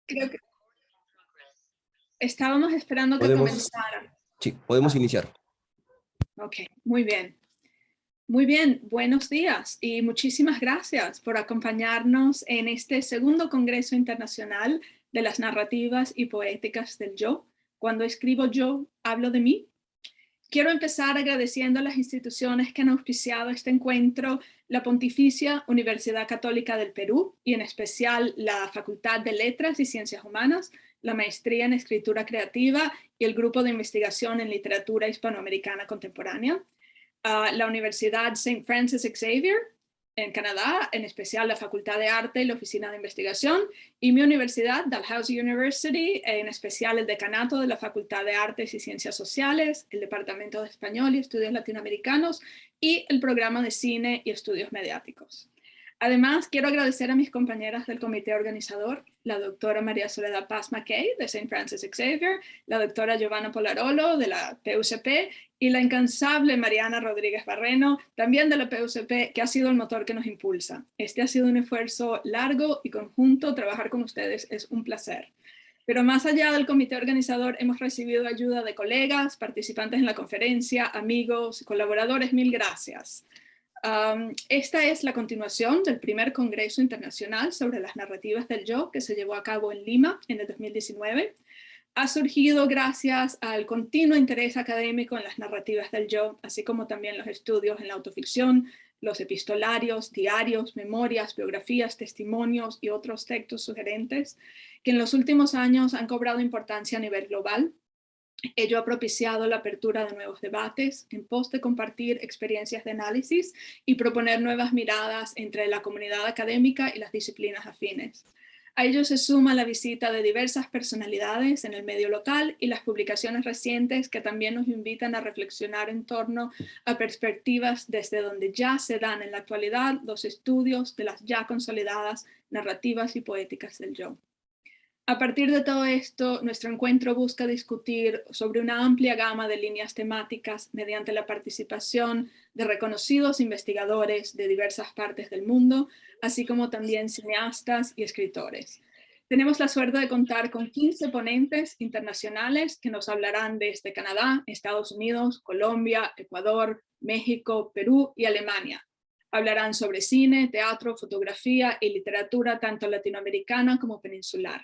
Creo que estábamos esperando que Podemos, comenzara. sí, podemos iniciar. Ok, muy bien. Muy bien, buenos días y muchísimas gracias por acompañarnos en este segundo Congreso Internacional de las Narrativas y Poéticas del Yo. Cuando escribo yo, hablo de mí. Quiero empezar agradeciendo a las instituciones que han auspiciado este encuentro, la Pontificia Universidad Católica del Perú y en especial la Facultad de Letras y Ciencias Humanas, la Maestría en Escritura Creativa y el Grupo de Investigación en Literatura Hispanoamericana Contemporánea, la Universidad St. Francis Xavier en Canadá, en especial la Facultad de Arte y la Oficina de Investigación, y mi universidad, Dalhousie University, en especial el decanato de la Facultad de Artes y Ciencias Sociales, el Departamento de Español y Estudios Latinoamericanos, y el programa de Cine y Estudios Mediáticos. Además, quiero agradecer a mis compañeras del comité organizador, la doctora María Soledad Paz McKay de St. Francis Xavier, la doctora Giovanna Polarolo de la PUCP y la incansable Mariana Rodríguez Barreno, también de la PUCP, que ha sido el motor que nos impulsa. Este ha sido un esfuerzo largo y conjunto. Trabajar con ustedes es un placer. Pero más allá del comité organizador, hemos recibido ayuda de colegas, participantes en la conferencia, amigos, colaboradores. Mil gracias. Esta es la continuación del primer Congreso Internacional sobre las Narrativas del Yo que se llevó a cabo en Lima en el 2019. Ha surgido gracias al continuo interés académico en las narrativas del yo, así como también los estudios en la autoficción, los epistolarios, diarios, memorias, biografías, testimonios y otros textos sugerentes que en los últimos años han cobrado importancia a nivel global. Ello ha propiciado la apertura de nuevos debates en pos de compartir experiencias de análisis y proponer nuevas miradas entre la comunidad académica y las disciplinas afines. A ello se suma la visita de diversas personalidades en el medio local y las publicaciones recientes que también nos invitan a reflexionar en torno a perspectivas desde donde ya se dan en la actualidad los estudios de las ya consolidadas narrativas y poéticas del yo. A partir de todo esto, nuestro encuentro busca discutir sobre una amplia gama de líneas temáticas mediante la participación de reconocidos investigadores de diversas partes del mundo, así como también cineastas y escritores. Tenemos la suerte de contar con 15 ponentes internacionales que nos hablarán desde Canadá, Estados Unidos, Colombia, Ecuador, México, Perú y Alemania. Hablarán sobre cine, teatro, fotografía y literatura tanto latinoamericana como peninsular.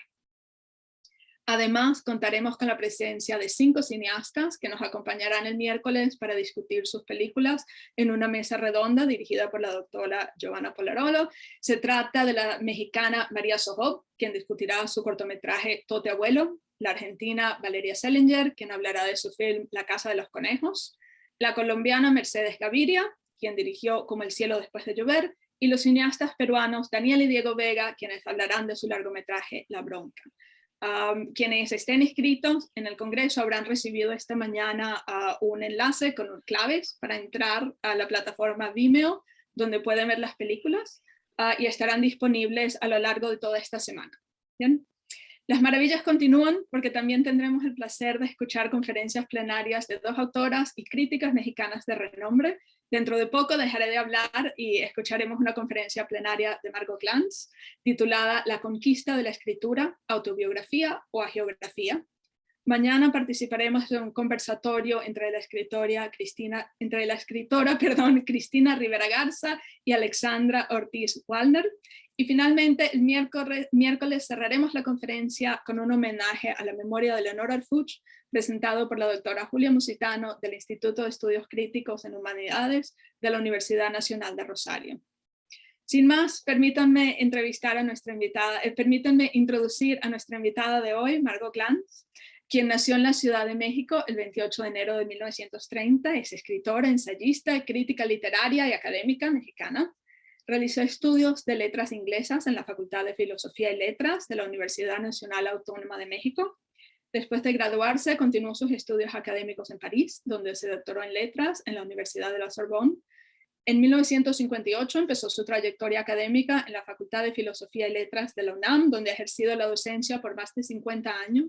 Además, contaremos con la presencia de 5 cineastas que nos acompañarán el miércoles para discutir sus películas en una mesa redonda dirigida por la doctora Giovanna Polarolo. Se trata de la mexicana María Sojob, quien discutirá su cortometraje Tote Abuelo, la argentina Valeria Selinger, quien hablará de su film La Casa de los Conejos, la colombiana Mercedes Gaviria, quien dirigió Como el cielo después de llover, y los cineastas peruanos Daniel y Diego Vega, quienes hablarán de su largometraje La Bronca. Quienes estén inscritos en el Congreso habrán recibido esta mañana un enlace con claves para entrar a la plataforma Vimeo, donde pueden ver las películas y estarán disponibles a lo largo de toda esta semana. ¿Bien? Las maravillas continúan porque también tendremos el placer de escuchar conferencias plenarias de 2 autoras y críticas mexicanas de renombre. Dentro de poco dejaré de hablar y escucharemos una conferencia plenaria de Margot Glantz titulada La conquista de la escritura, autobiografía o agiografía. Mañana participaremos en un conversatorio entre la escritora Cristina Rivera Garza y Alexandra Ortiz Wallner. Y finalmente, el miércoles cerraremos la conferencia con un homenaje a la memoria de Leonor Arfuch, presentado por la doctora Julia Musitano del Instituto de Estudios Críticos en Humanidades de la Universidad Nacional de Rosario. Sin más, permítanme introducir a nuestra invitada de hoy, Margot Glantz, quien nació en la Ciudad de México el 28 de enero de 1930, es escritora, ensayista, crítica literaria y académica mexicana. Realizó estudios de letras inglesas en la Facultad de Filosofía y Letras de la Universidad Nacional Autónoma de México. Después de graduarse, continuó sus estudios académicos en París, donde se doctoró en letras en la Universidad de la Sorbonne. En 1958 empezó su trayectoria académica en la Facultad de Filosofía y Letras de la UNAM, donde ha ejercido la docencia por más de 50 años.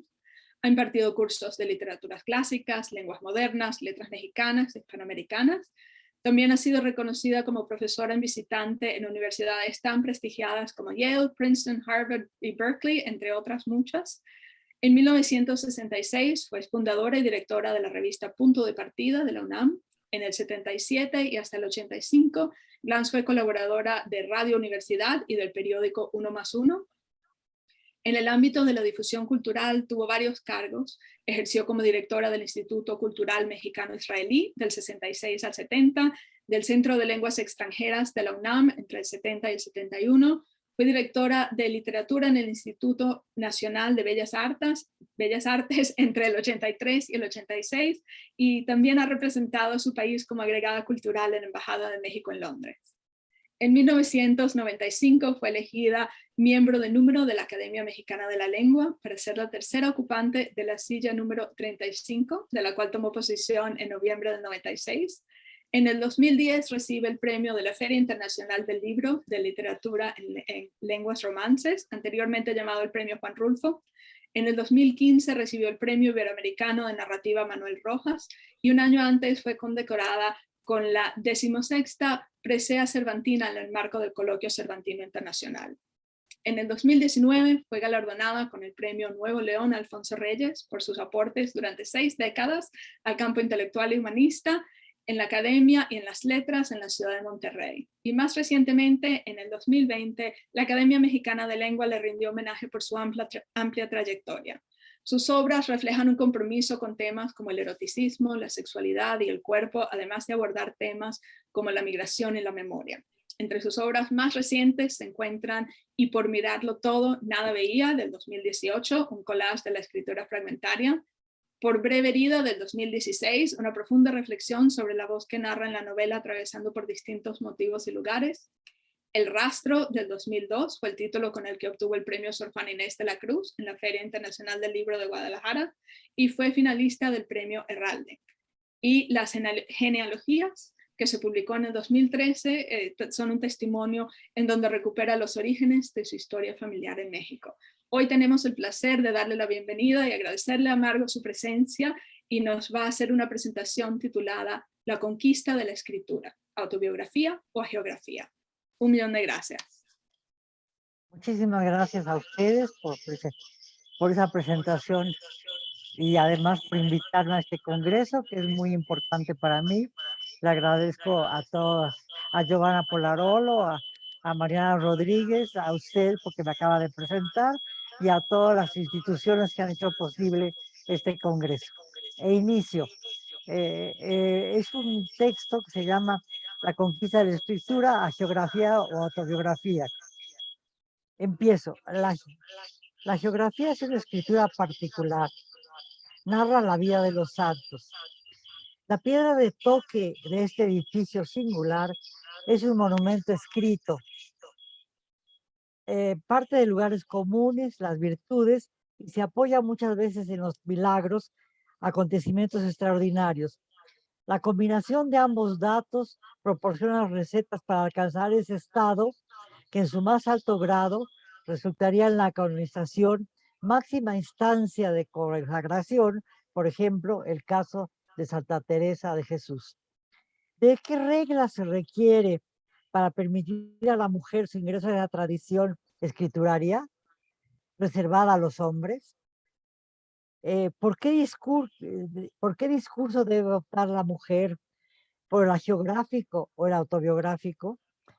Ha impartido cursos de literaturas clásicas, lenguas modernas, letras mexicanas, hispanoamericanas. También ha sido reconocida como profesora en visitante en universidades tan prestigiadas como Yale, Princeton, Harvard y Berkeley, entre otras muchas. En 1966 fue fundadora y directora de la revista Punto de Partida de la UNAM. En el 77 y hasta el 85, Glantz fue colaboradora de Radio Universidad y del periódico Uno más Uno. En el ámbito de la difusión cultural tuvo varios cargos. Ejerció como directora del Instituto Cultural Mexicano-Israelí del 66 al 70, del Centro de Lenguas Extranjeras de la UNAM entre el 70 y el 71. Fue directora de literatura en el Instituto Nacional de Bellas Artes entre el 83 y el 86, y también ha representado a su país como agregada cultural en la Embajada de México en Londres. En 1995 fue elegida miembro de número de la Academia Mexicana de la Lengua para ser la tercera ocupante de la silla número 35, de la cual tomó posesión en noviembre del 96. En el 2010 recibe el premio de la Feria Internacional del Libro de Literatura en Lenguas Romances, anteriormente llamado el Premio Juan Rulfo. En el 2015 recibió el Premio Iberoamericano de Narrativa Manuel Rojas, y un año antes fue condecorada con la 16ª Presea Cervantina en el marco del Coloquio Cervantino Internacional. En el 2019 fue galardonada con el Premio Nuevo León Alfonso Reyes por sus aportes durante 6 décadas al campo intelectual y humanista, en la academia y en las letras en la ciudad de Monterrey. Y más recientemente, en el 2020, la Academia Mexicana de Lengua le rindió homenaje por su amplia trayectoria. Sus obras reflejan un compromiso con temas como el eroticismo, la sexualidad y el cuerpo, además de abordar temas como la migración y la memoria. Entre sus obras más recientes se encuentran Y por mirarlo todo, nada veía, del 2018, un collage de la escritura fragmentaria; Por breve herida, del 2016, una profunda reflexión sobre la voz que narra en la novela atravesando por distintos motivos y lugares; El rastro, del 2002, fue el título con el que obtuvo el premio Sor Juana Inés de la Cruz en la Feria Internacional del Libro de Guadalajara, y fue finalista del premio Herralde. Y Las genealogías, que se publicó en el 2013, son un testimonio en donde recupera los orígenes de su historia familiar en México. Hoy tenemos el placer de darle la bienvenida y agradecerle a Margo su presencia, y nos va a hacer una presentación titulada La conquista de la escritura, autobiografía o geografía. 1.000.000 de gracias. Muchísimas gracias a ustedes por esa presentación y además por invitarme a este congreso, que es muy importante para mí. Le agradezco a todas, a Giovanna Polarolo, a Mariana Rodríguez, a usted porque me acaba de presentar, y a todas las instituciones que han hecho posible este congreso. Inicio. Es un texto que se llama La conquista de la escritura, a geografía o autobiografía. Empiezo. La geografía es una escritura particular. Narra la vida de los santos. La piedra de toque de este edificio singular es un monumento escrito. Parte de lugares comunes, las virtudes, y se apoya muchas veces en los milagros, acontecimientos extraordinarios. La combinación de ambos datos proporciona recetas para alcanzar ese estado que en su más alto grado resultaría en la canonización, máxima instancia de consagración, por ejemplo, el caso de Santa Teresa de Jesús. ¿De qué reglas se requiere para permitir a la mujer su ingreso en la tradición escrituraria reservada a los hombres? ¿Por qué discurso debe optar la mujer? ¿Por el geográfico o el autobiográfico?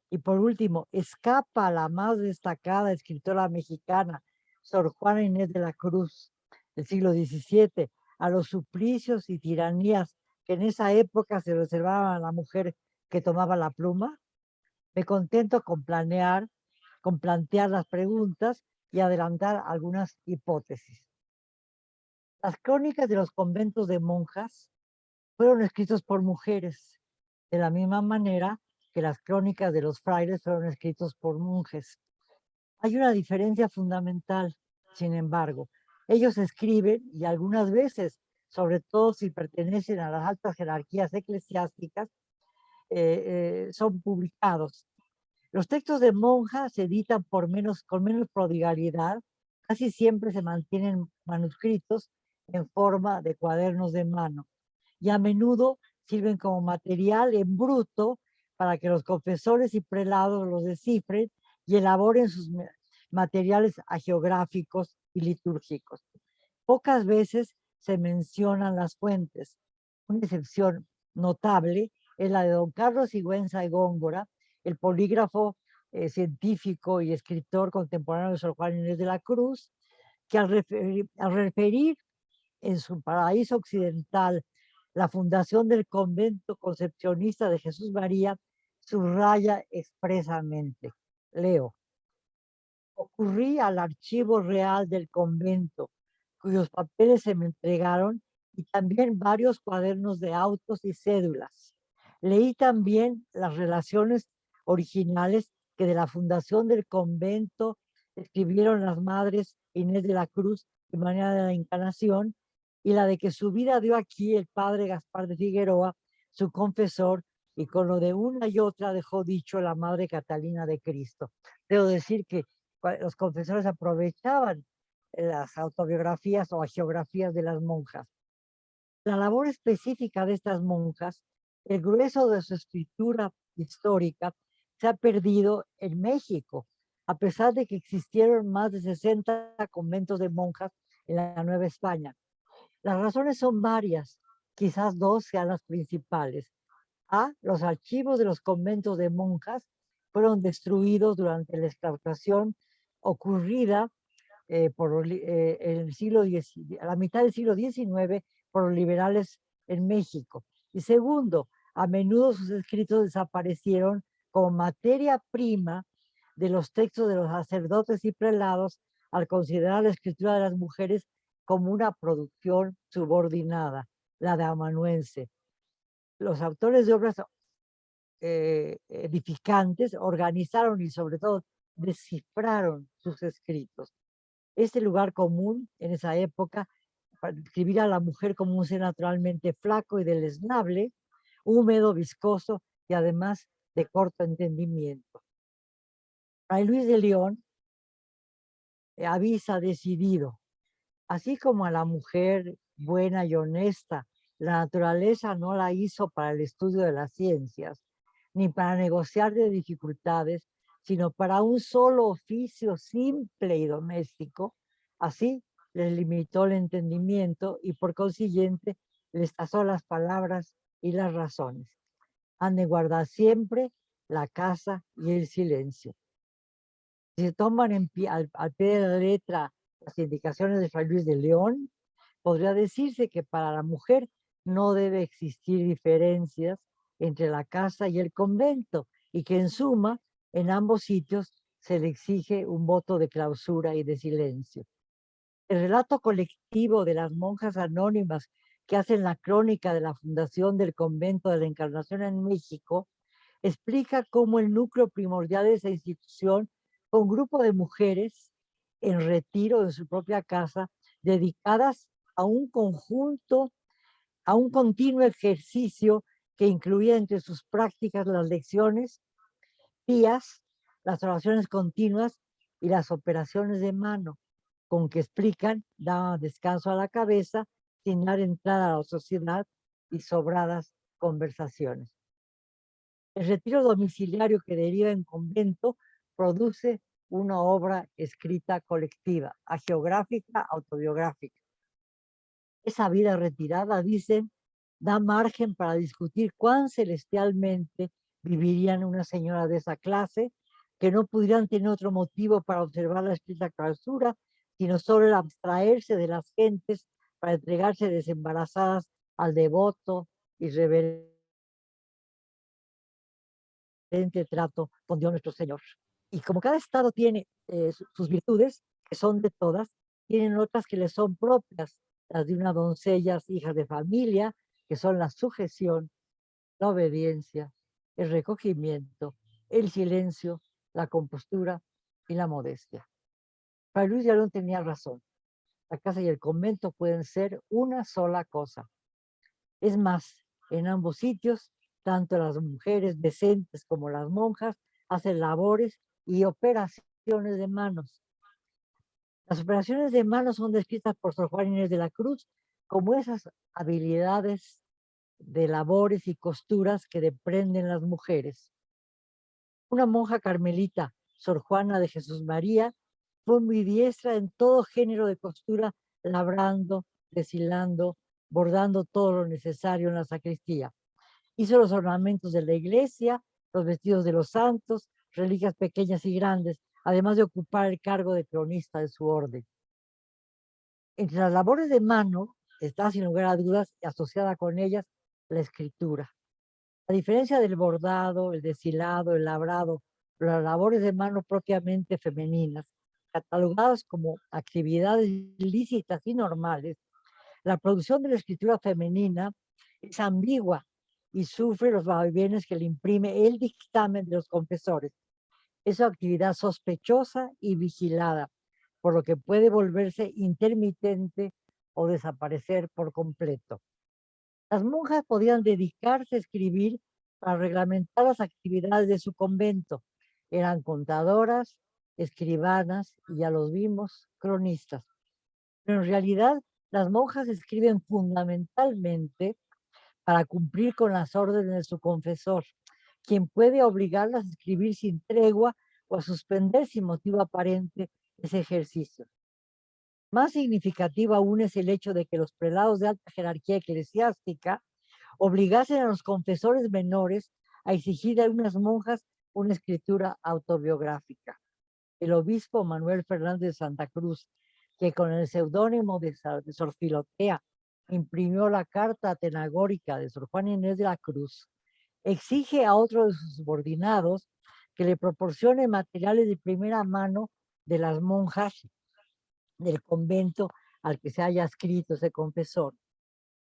Y por último, escapa la más destacada escritora mexicana, Sor Juana Inés de la Cruz, del siglo XVII, a los suplicios y tiranías que en esa época se reservaban a la mujer que tomaba la pluma. Me contento con plantear las preguntas y adelantar algunas hipótesis. Las crónicas de los conventos de monjas fueron escritos por mujeres, de la misma manera que las crónicas de los frailes fueron escritos por monjes. Hay una diferencia fundamental, sin embargo. Ellos escriben, y algunas veces, sobre todo si pertenecen a las altas jerarquías eclesiásticas, son publicados. Los textos de monjas se editan con menos prodigalidad, casi siempre se mantienen manuscritos en forma de cuadernos de mano, y a menudo sirven como material en bruto para que los confesores y prelados los descifren y elaboren sus materiales hagiográficos y litúrgicos. Pocas veces se mencionan las fuentes. Una excepción notable es la de don Carlos Sigüenza y Góngora, el polígrafo científico y escritor contemporáneo de Sor Juana Inés de la Cruz, que al referir en su Paraíso Occidental la fundación del convento concepcionista de Jesús María, subraya expresamente, leo: ocurrí al archivo real del convento, cuyos papeles se me entregaron, y también varios cuadernos de autos y cédulas. Leí también las relaciones originales que de la fundación del convento escribieron las madres Inés de la Cruz y María de la Encarnación, y la de que su vida dio aquí el padre Gaspar de Figueroa, su confesor, y con lo de una y otra dejó dicho la madre Catalina de Cristo. Debo decir que los confesores aprovechaban las autobiografías o geografías de las monjas. La labor específica de estas monjas, el grueso de su escritura histórica, se ha perdido en México, a pesar de que existieron más de 60 conventos de monjas en la Nueva España. Las razones son varias, quizás dos sean las principales. A, los archivos de los conventos de monjas fueron destruidos durante la exclaustración ocurrida en el siglo a la mitad del siglo XIX por los liberales en México. Y segundo, a menudo sus escritos desaparecieron como materia prima de los textos de los sacerdotes y prelados al considerar la escritura de las mujeres como una producción subordinada, la de amanuense. Los autores de obras edificantes organizaron y sobre todo descifraron sus escritos. Este lugar común en esa época para describir a la mujer como un ser naturalmente flaco y deleznable, húmedo, viscoso y además de corto entendimiento. Fray Luis de León avisa decidido: así como a la mujer buena y honesta, la naturaleza no la hizo para el estudio de las ciencias, ni para negociar de dificultades, sino para un solo oficio simple y doméstico. Así les limitó el entendimiento y por consiguiente les tasó las palabras y las razones. Han de guardar siempre la casa y el silencio. Si se toman al pie de la letra las indicaciones de Fray Luis de León, podría decirse que para la mujer no debe existir diferencias entre la casa y el convento, y que en suma, en ambos sitios se le exige un voto de clausura y de silencio. El relato colectivo de las monjas anónimas que hacen la crónica de la fundación del convento de la Encarnación en México explica cómo el núcleo primordial de esa institución fue un grupo de mujeres en retiro de su propia casa, dedicadas a un conjunto, a un continuo ejercicio que incluía entre sus prácticas las lecciones pías, las oraciones continuas y las operaciones de mano, con que explican, daban descanso a la cabeza, sin dar entrada a la sociedad y sobradas conversaciones. El retiro domiciliario que deriva en convento produce una obra escrita colectiva, hagiográfica, autobiográfica. Esa vida retirada, dicen, da margen para discutir cuán celestialmente vivirían una señora de esa clase, que no pudieran tener otro motivo para observar la escrita clausura, sino solo el abstraerse de las gentes para entregarse desembarazadas al devoto y reverente trato con Dios nuestro Señor. Y como cada estado tiene sus virtudes, que son de todas, tienen otras que les son propias, las de una doncella, hija de familia, que son la sujeción, la obediencia, el recogimiento, el silencio, la compostura y la modestia. Fray Luis de León tenía razón. La casa y el convento pueden ser una sola cosa. Es más, en ambos sitios, tanto las mujeres decentes como las monjas hacen labores y operaciones de manos. Las operaciones de manos son descritas por Sor Juana Inés de la Cruz como esas habilidades de labores y costuras que deprenden las mujeres. Una monja carmelita, Sor Juana de Jesús María, fue muy diestra en todo género de costura, labrando, deshilando, bordando todo lo necesario en la sacristía. Hizo los ornamentos de la iglesia, los vestidos de los santos, reliquias pequeñas y grandes, además de ocupar el cargo de cronista de su orden. Entre las labores de mano está, sin lugar a dudas, asociada con ellas la escritura. A diferencia del bordado, el deshilado, el labrado, las labores de mano propiamente femeninas, catalogadas como actividades lícitas y normales, la producción de la escritura femenina es ambigua y sufre los vaivenes que le imprime el dictamen de los confesores. Es una actividad sospechosa y vigilada, por lo que puede volverse intermitente o desaparecer por completo. Las monjas podían dedicarse a escribir para reglamentar las actividades de su convento. Eran contadoras, escribanas y, ya los vimos, cronistas. Pero en realidad, las monjas escriben fundamentalmente para cumplir con las órdenes de su confesor, quien puede obligarlas a escribir sin tregua o a suspender sin motivo aparente ese ejercicio. Más significativo aún es el hecho de que los prelados de alta jerarquía eclesiástica obligasen a los confesores menores a exigir a unas monjas una escritura autobiográfica. El obispo Manuel Fernández de Santa Cruz, que con el seudónimo de Sor Filotea imprimió la carta atenagórica de Sor Juana Inés de la Cruz, exige a otro de sus subordinados que le proporcione materiales de primera mano de las monjas del convento al que se haya escrito ese confesor.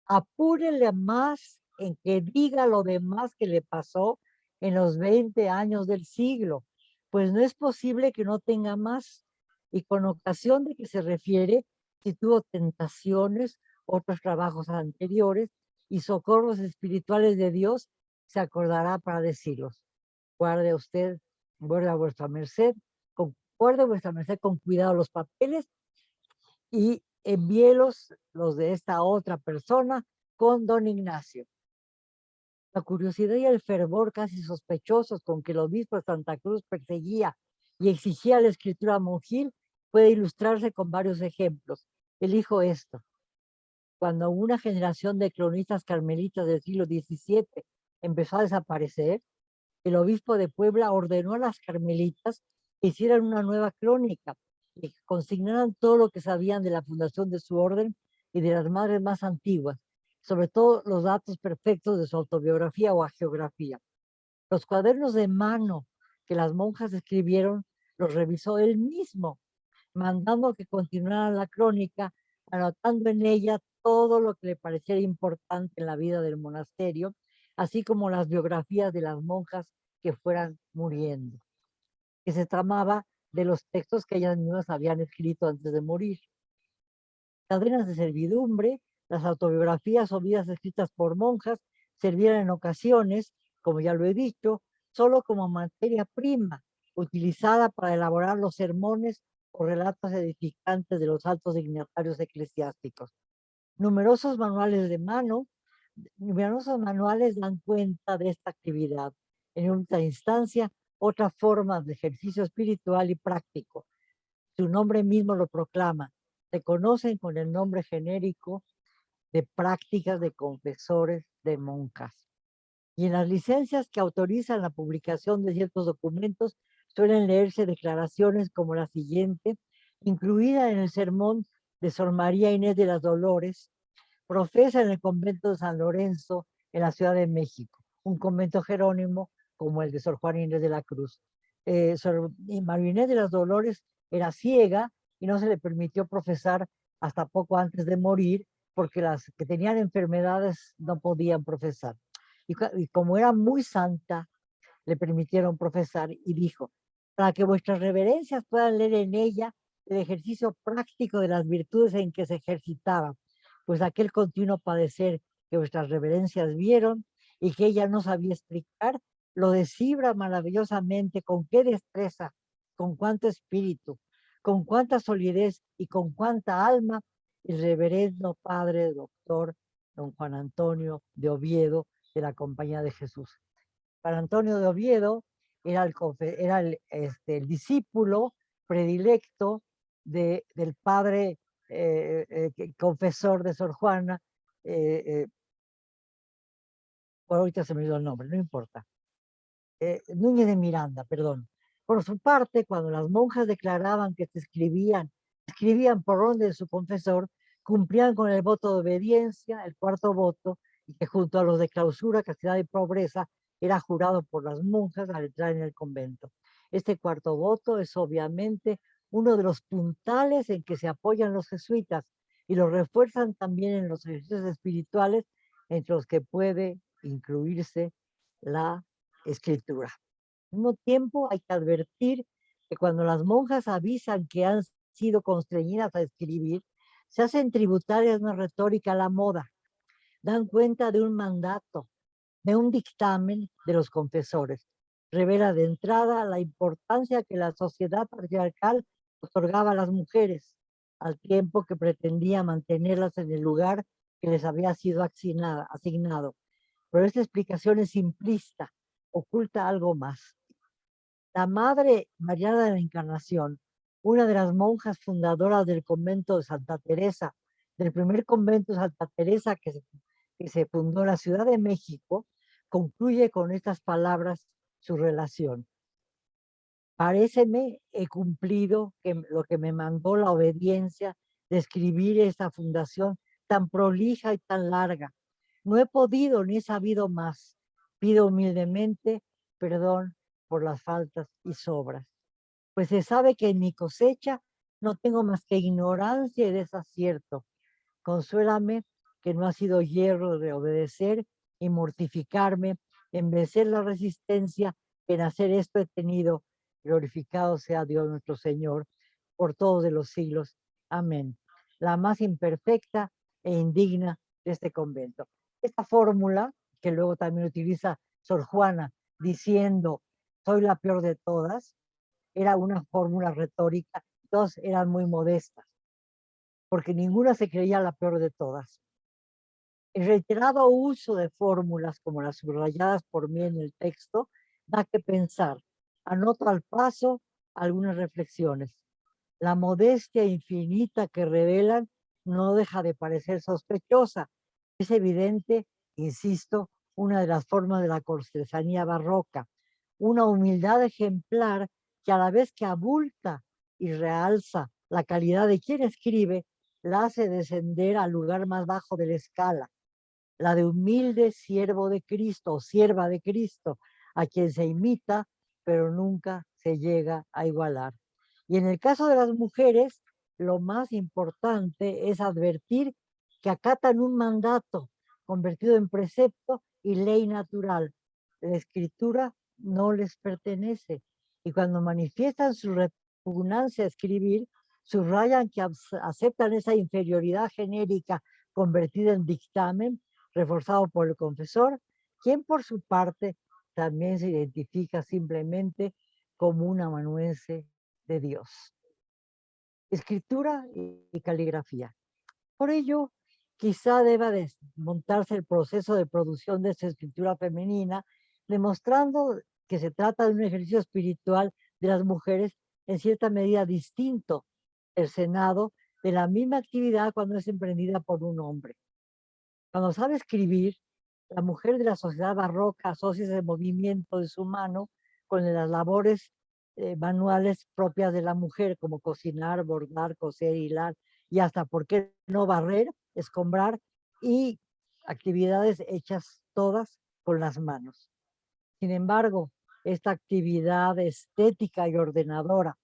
Apúrenle más en que diga lo demás que le pasó en los 20 años del siglo, pues no es posible que no tenga más. Y con ocasión de que se refiere, si tuvo tentaciones, otros trabajos anteriores y socorros espirituales de Dios, se acordará para decirlos. Guarde usted, guarde vuestra merced, guarde vuestra merced con cuidado los papeles y envíelos, los de esta otra persona, con don Ignacio. La curiosidad y el fervor casi sospechosos con que el obispo de Santa Cruz perseguía y exigía la escritura monjil puede ilustrarse con varios ejemplos. Elijo esto. Cuando una generación de cronistas carmelitas del siglo XVII empezó a desaparecer, el obispo de Puebla ordenó a las carmelitas que hicieran una nueva crónica y que consignaran todo lo que sabían de la fundación de su orden y de las madres más antiguas, sobre todo los datos perfectos de su autobiografía o hagiografía. Los cuadernos de mano que las monjas escribieron los revisó él mismo, mandando que continuaran la crónica, anotando en ella todo lo que le pareciera importante en la vida del monasterio, así como las biografías de las monjas que fueran muriendo, que se tramaba de los textos que ellas mismas habían escrito antes de morir. Cadenas de servidumbre, las autobiografías o vidas escritas por monjas servían en ocasiones, como ya lo he dicho, solo como materia prima, utilizada para elaborar los sermones o relatos edificantes de los altos dignatarios eclesiásticos. Numerosos manuales de mano, numerosos manuales dan cuenta de esta actividad. En última instancia, otra forma de ejercicio espiritual y práctico. Su nombre mismo lo proclama. Se conocen con el nombre genérico de prácticas de confesores de monjas. Y en las licencias que autorizan la publicación de ciertos documentos suelen leerse declaraciones como la siguiente, incluida en el sermón de Sor María Inés de las Dolores, profesa en el convento de San Lorenzo en la Ciudad de México, un convento jerónimo como el de Sor Juana Inés de la Cruz. Sor María Inés de las Dolores era ciega y no se le permitió profesar hasta poco antes de morir, porque las que tenían enfermedades no podían profesar. Y como era muy santa, le permitieron profesar y dijo, para que vuestras reverencias puedan leer en ella el ejercicio práctico de las virtudes en que se ejercitaba, pues aquel continuo padecer que vuestras reverencias vieron y que ella no sabía explicar, lo descifra maravillosamente con qué destreza, con cuánto espíritu, con cuánta solidez y con cuánta alma el reverendo padre doctor don Juan Antonio de Oviedo de la Compañía de Jesús. Juan Antonio de Oviedo era el discípulo predilecto del padre confesor de Sor Juana, por ahorita se me olvidó el nombre, no importa, Núñez de Miranda, perdón. Por su parte, cuando las monjas declaraban que escribían por orden de su confesor, cumplían con el voto de obediencia, el cuarto voto, y que junto a los de clausura, castidad y pobreza, era jurado por las monjas al entrar en el convento. Este cuarto voto es obviamente uno de los puntales en que se apoyan los jesuitas y lo refuerzan también en los ejercicios espirituales, entre los que puede incluirse la escritura. Al mismo tiempo, hay que advertir que cuando las monjas avisan que han sido constreñidas a escribir, se hacen tributarias de una retórica a la moda, dan cuenta de un mandato, de un dictamen de los confesores. Revela de entrada la importancia que la sociedad patriarcal otorgaba a las mujeres, al tiempo que pretendía mantenerlas en el lugar que les había sido asignado. Pero esta explicación es simplista, oculta algo más. La Madre Mariana de la Encarnación, una de las monjas fundadoras del convento de Santa Teresa, del primer convento de Santa Teresa que se fundó en la Ciudad de México, concluye con estas palabras su relación. Paréceme, he cumplido lo que me mandó la obediencia de escribir esta fundación tan prolija y tan larga. No he podido ni he sabido más. Pido humildemente perdón por las faltas y sobras. Pues se sabe que en mi cosecha no tengo más que ignorancia y desacierto. Consuélame que no ha sido hierro de obedecer y mortificarme, en vencer la resistencia, en hacer esto he tenido. Glorificado sea Dios nuestro Señor por todos de los siglos. Amén. La más imperfecta e indigna de este convento. Esta fórmula, que luego también utiliza Sor Juana, diciendo, soy la peor de todas, era una fórmula retórica, todas eran muy modestas, porque ninguna se creía la peor de todas. El reiterado uso de fórmulas como las subrayadas por mí en el texto da que pensar. Anoto al paso algunas reflexiones. La modestia infinita que revelan no deja de parecer sospechosa. Es evidente, insisto, una de las formas de la cortesanía barroca, una humildad ejemplar que a la vez que abulta y realza la calidad de quien escribe, la hace descender al lugar más bajo de la escala, la de humilde siervo de Cristo o sierva de Cristo, a quien se imita, pero nunca se llega a igualar. Y en el caso de las mujeres, lo más importante es advertir que acatan un mandato convertido en precepto y ley natural. La escritura no les pertenece. Y cuando manifiestan su repugnancia a escribir, subrayan que aceptan esa inferioridad genérica convertida en dictamen, reforzado por el confesor, quien por su parte también se identifica simplemente como un amanuense de Dios. Escritura y caligrafía. Por ello, quizá deba desmontarse el proceso de producción de esta escritura femenina, demostrando que se trata de un ejercicio espiritual de las mujeres en cierta medida distinto del Senado, de la misma actividad cuando es emprendida por un hombre. Cuando sabe escribir, la mujer de la sociedad barroca asocia ese movimiento de su mano con las labores manuales propias de la mujer, como cocinar, bordar, coser, hilar y hasta, ¿por qué no barrer, escombrar y actividades hechas todas con las manos? Sin embargo, esta actividad estética y ordenadora,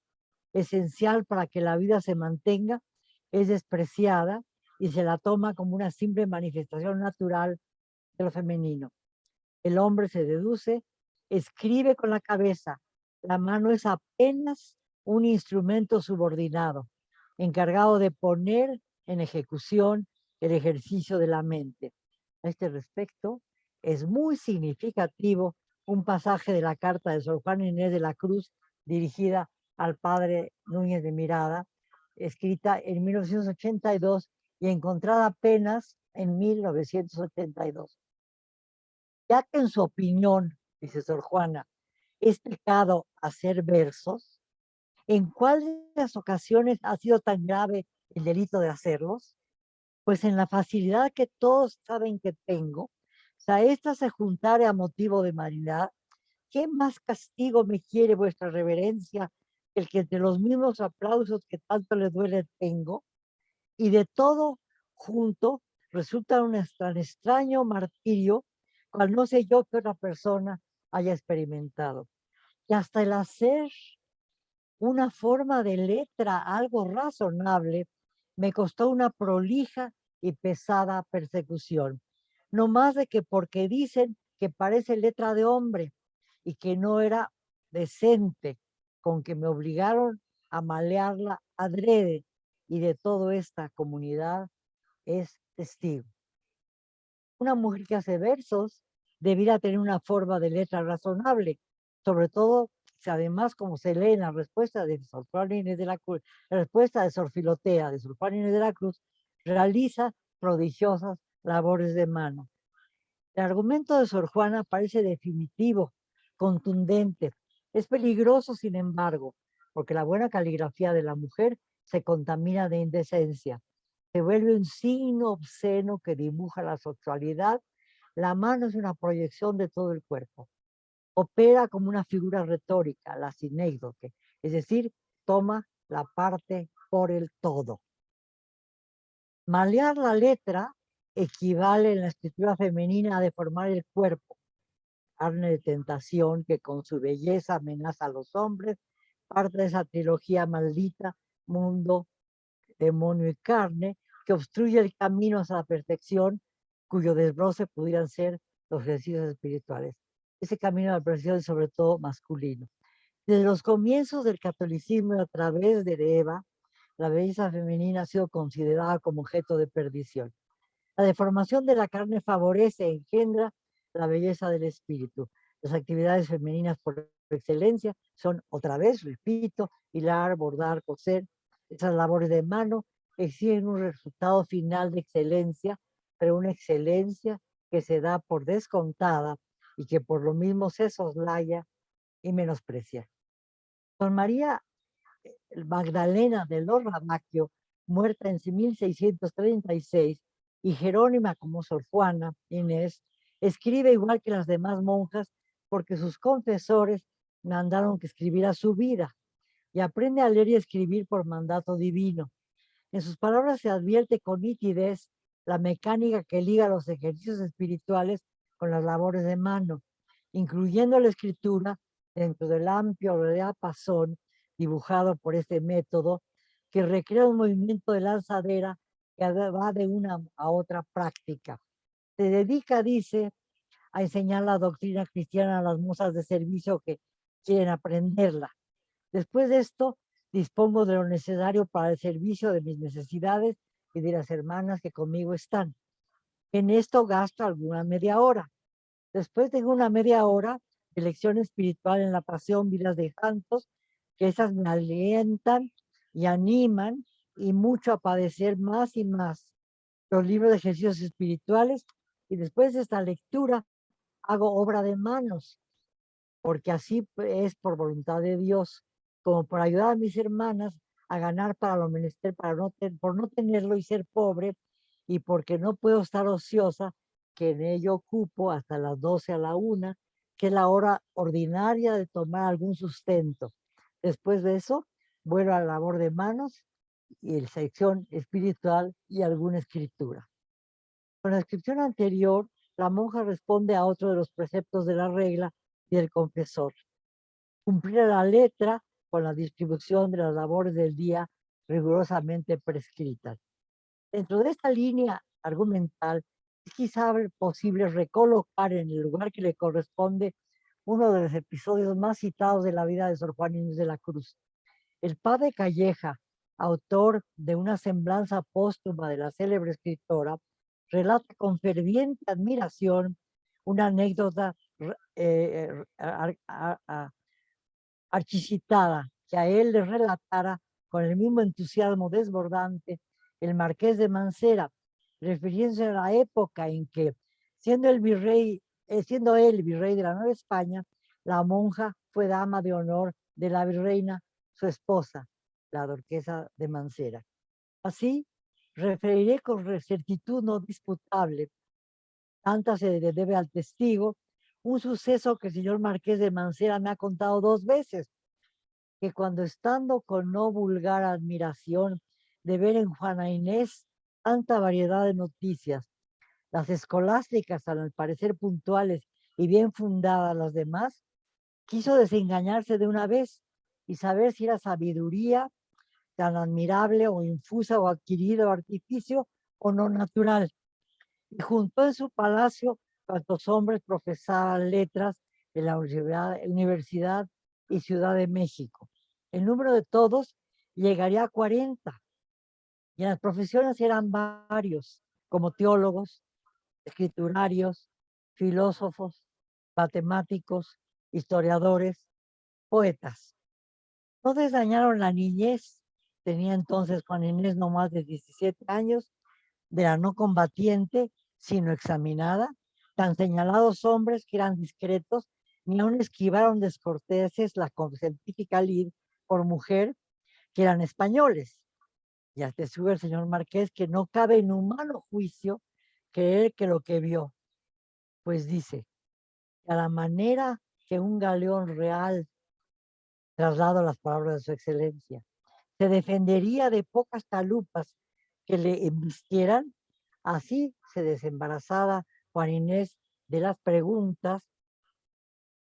esencial para que la vida se mantenga, es despreciada y se la toma como una simple manifestación natural de lo femenino. El hombre se deduce, escribe con la cabeza, la mano es apenas un instrumento subordinado, encargado de poner en ejecución el ejercicio de la mente. A este respecto, es muy significativo un pasaje de la carta de Sor Juana Inés de la Cruz dirigida al padre Núñez de Miranda, escrita en 1982 y encontrada apenas en 1972. Ya que en su opinión, dice Sor Juana, es pecado hacer versos, ¿en cuál de las ocasiones ha sido tan grave el delito de hacerlos? Pues en la facilidad que todos saben que tengo, si a esta se juntare a motivo de maldad, ¿qué más castigo me quiere vuestra reverencia el que entre los mismos aplausos que tanto le duele tengo? Y de todo junto resulta un tan extraño martirio cual no sé yo que otra persona haya experimentado. Y hasta el hacer una forma de letra algo razonable me costó una prolija y pesada persecución. No más de que porque dicen que parece letra de hombre y que no era decente, con que me obligaron a malearla adrede, y de toda esta comunidad es testigo. Una mujer que hace versos debiera tener una forma de letra razonable, sobre todo si además, como se lee en la respuesta de Sor Juana Inés de la Cruz, la respuesta de Sor Filotea de Sor Juana Inés de la Cruz, realiza prodigiosas labores de mano. El argumento de Sor Juana parece definitivo, contundente. Es peligroso, sin embargo, porque la buena caligrafía de la mujer se contamina de indecencia. Se vuelve un signo obsceno que dibuja la sexualidad. La mano es una proyección de todo el cuerpo. Opera como una figura retórica, la sinécdoque, es decir, toma la parte por el todo. Malear la letra equivale en la escritura femenina a deformar el cuerpo, carne de tentación que con su belleza amenaza a los hombres, parte de esa trilogía maldita, mundo, demonio y carne, que obstruye el camino hacia la perfección, cuyo desbroce pudieran ser los ejercicios espirituales. Ese camino a la perfección es sobre todo masculino. Desde los comienzos del catolicismo y a través de Eva, la belleza femenina ha sido considerada como objeto de perdición. La deformación de la carne favorece e engendra la belleza del espíritu. Las actividades femeninas por excelencia son, otra vez, repito, hilar, bordar, coser. Esas labores de mano exigen un resultado final de excelencia, pero una excelencia que se da por descontada y que por lo mismo se soslaya y menosprecia. Don María Magdalena de los Ramacchio, muerta en 1636, y Jerónima como Sor Juana Inés, escribe igual que las demás monjas porque sus confesores mandaron que escribiera su vida, y aprende a leer y escribir por mandato divino. En sus palabras se advierte con nitidez la mecánica que liga los ejercicios espirituales con las labores de mano, incluyendo la escritura dentro del amplio diapasón dibujado por este método, que recrea un movimiento de lanzadera que va de una a otra práctica. Se dedica, dice, a enseñar la doctrina cristiana a las musas de servicio que quieren aprenderla. Después de esto, dispongo de lo necesario para el servicio de mis necesidades y de las hermanas que conmigo están. En esto gasto alguna media hora. Después tengo una media hora de lección espiritual en la pasión, vidas de santos, que esas me alientan y animan y mucho a padecer más y más los libros de ejercicios espirituales. Y después de esta lectura hago obra de manos, porque así es por voluntad de Dios, como por ayudar a mis hermanas a ganar para lo menester, por no tenerlo y ser pobre, y porque no puedo estar ociosa, que en ello ocupo hasta las 12 a la 1, que es la hora ordinaria de tomar algún sustento. Después de eso, vuelvo a la labor de manos y la sección espiritual y alguna escritura. Con la descripción anterior, la monja responde a otro de los preceptos de la regla y del confesor: cumplir a la letra con la distribución de las labores del día rigurosamente prescritas. Dentro de esta línea argumental, es quizá posible recolocar en el lugar que le corresponde uno de los episodios más citados de la vida de Sor Juana Inés de la Cruz. El padre Calleja, autor de una semblanza póstuma de la célebre escritora, relata con ferviente admiración una anécdota archicitada que a él le relatara con el mismo entusiasmo desbordante el marqués de Mancera, refiriéndose a la época en que, siendo él virrey de la Nueva España, la monja fue dama de honor de la virreina, su esposa, la duquesa de Mancera. Así, referiré con certitud no disputable, tanta se le debe al testigo, un suceso que el señor marqués de Mancera me ha contado 2 veces, que cuando estando con no vulgar admiración de ver en Juana Inés tanta variedad de noticias, las escolásticas al parecer puntuales y bien fundadas las demás, quiso desengañarse de una vez y saber si era sabiduría tan admirable o infusa o adquirido artificio o no natural. Y juntó en su palacio cuantos hombres profesaban letras de la Universidad y Ciudad de México. El número de todos llegaría a 40, y las profesiones eran varios, como teólogos, escriturarios, filósofos, matemáticos, historiadores, poetas. No desdañaron la niñez, tenía entonces Juan Inés no más de 17 años, de la no combatiente, sino examinada, tan señalados hombres que eran discretos, ni aun esquivaron descorteses la científica lid por mujer, que eran españoles. Y hasta sube el señor Marqués que no cabe en humano juicio creer que lo que vio, pues dice, a la manera que un galeón real, traslado las palabras de su excelencia, se defendería de pocas talupas que le embistieran, así se desembarazaba Juan Inés de las preguntas,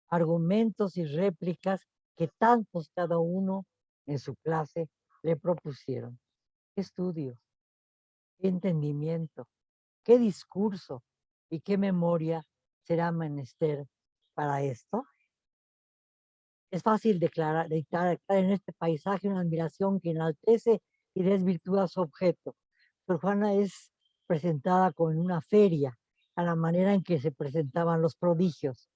argumentos y réplicas que tantos cada uno en su clase le propusieron. ¿Qué estudio? ¿Qué entendimiento? ¿Qué discurso y qué memoria será menester para esto? Es fácil declarar en este paisaje una admiración que enaltece y desvirtúa su objeto. Sor Juana es presentada como en una feria, a la manera en que se presentaban los prodigios.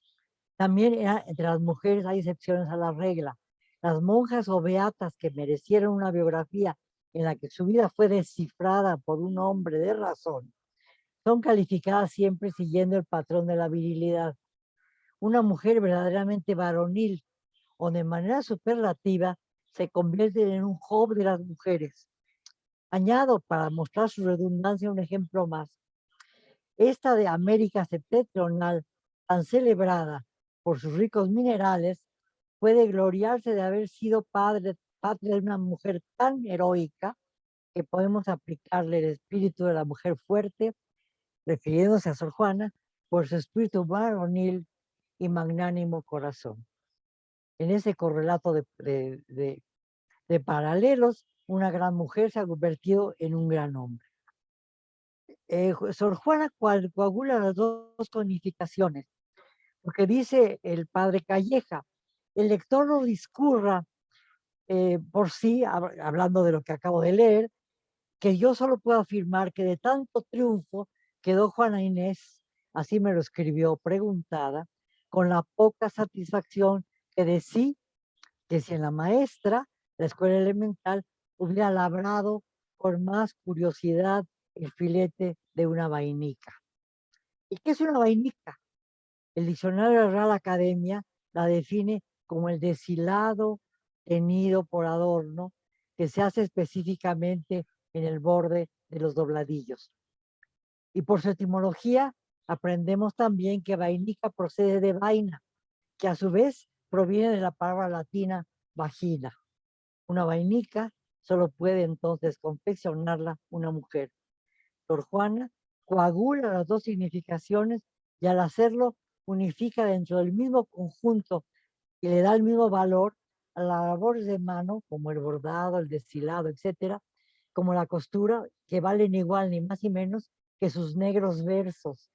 También entre las mujeres hay excepciones a la regla. Las monjas o beatas que merecieron una biografía en la que su vida fue descifrada por un hombre de razón, son calificadas siempre siguiendo el patrón de la virilidad. Una mujer verdaderamente varonil o de manera superlativa se convierte en un Job de las mujeres. Añado, para mostrar su redundancia, un ejemplo más. Esta de América septentrional, tan celebrada por sus ricos minerales, puede gloriarse de haber sido patria de una mujer tan heroica que podemos aplicarle el espíritu de la mujer fuerte, refiriéndose a Sor Juana, por su espíritu varonil y magnánimo corazón. En ese correlato de paralelos, una gran mujer se ha convertido en un gran hombre. Sor Juana coagula las dos conificaciones, porque dice el padre Calleja, el lector no discurra por sí, hablando de lo que acabo de leer, que yo solo puedo afirmar que de tanto triunfo quedó Juana Inés, así me lo escribió preguntada, con la poca satisfacción que de sí, que si en la maestra, la escuela elemental, hubiera labrado con más curiosidad el filete de una vainica. ¿Y qué es una vainica? El diccionario de la Real Academia la define como el deshilado tenido por adorno que se hace específicamente en el borde de los dobladillos. Y por su etimología aprendemos también que vainica procede de vaina, que a su vez proviene de la palabra latina vagina. Una vainica solo puede entonces confeccionarla una mujer. Sor Juana coagula las dos significaciones y al hacerlo unifica dentro del mismo conjunto y le da el mismo valor a las labores de mano, como el bordado, el destilado, etcétera, como la costura, que valen igual ni más ni menos que sus negros versos,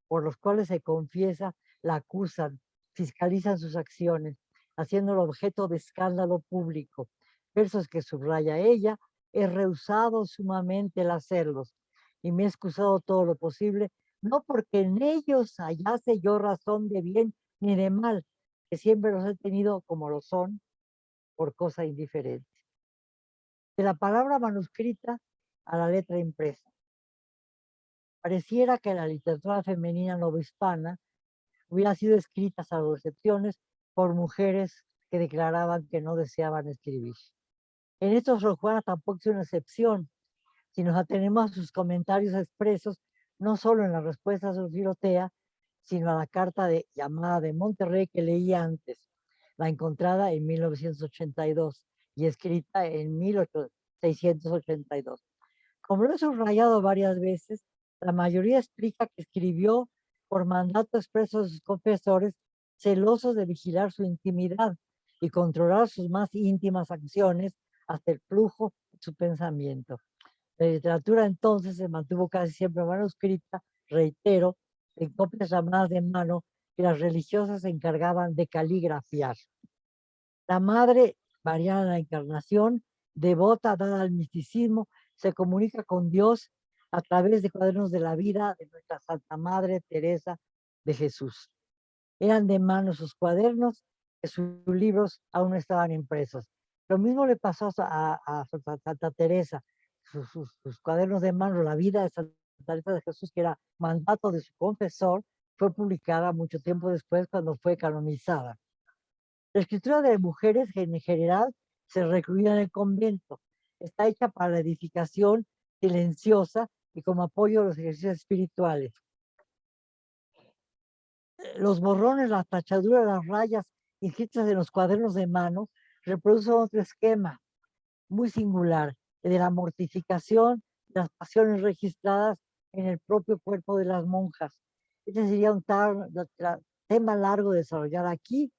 por los cuales se confiesa, la acusan, fiscalizan sus acciones, haciéndolo objeto de escándalo público. Versos que subraya ella, he rehusado sumamente el hacerlos y me he excusado todo lo posible, no porque en ellos hallase yo razón de bien ni de mal, que siempre los he tenido como lo son, por cosa indiferente. De la palabra manuscrita a la letra impresa. Pareciera que la literatura femenina novohispana hubiera sido escrita, salvo excepciones, por mujeres que declaraban que no deseaban escribir. En esto Sor Juana tampoco es una excepción. Si nos atenemos a sus comentarios expresos, no solo en la respuesta a Sor Filotea, sino a la carta llamada de Monterrey que leí antes, la encontrada en 1982 y escrita en 1682. Como lo he subrayado varias veces, la mayoría explica que escribió por mandato expreso de sus confesores, celosos de vigilar su intimidad y controlar sus más íntimas acciones hasta el flujo de su pensamiento. La literatura entonces se mantuvo casi siempre manuscrita, reitero, en copias llamadas de mano que las religiosas se encargaban de caligrafiar. La Madre Mariana de la Encarnación, devota, dada al misticismo, se comunica con Dios a través de cuadernos de la vida de nuestra Santa Madre Teresa de Jesús. Eran de mano sus cuadernos, que sus libros aún no estaban impresos. Lo mismo le pasó a Santa Teresa, sus cuadernos de mano, la vida de Santa Teresa de Jesús, que era mandato de su confesor, fue publicada mucho tiempo después cuando fue canonizada. La escritura de mujeres en general se recluía en el convento. Está hecha para la edificación silenciosa y como apoyo a los ejercicios espirituales. Los borrones, las tachaduras, las rayas inscritas en los cuadernos de mano reproducen otro esquema muy singular, el de la mortificación, las pasiones registradas en el propio cuerpo de las monjas. Este sería un tema largo de desarrollar aquí.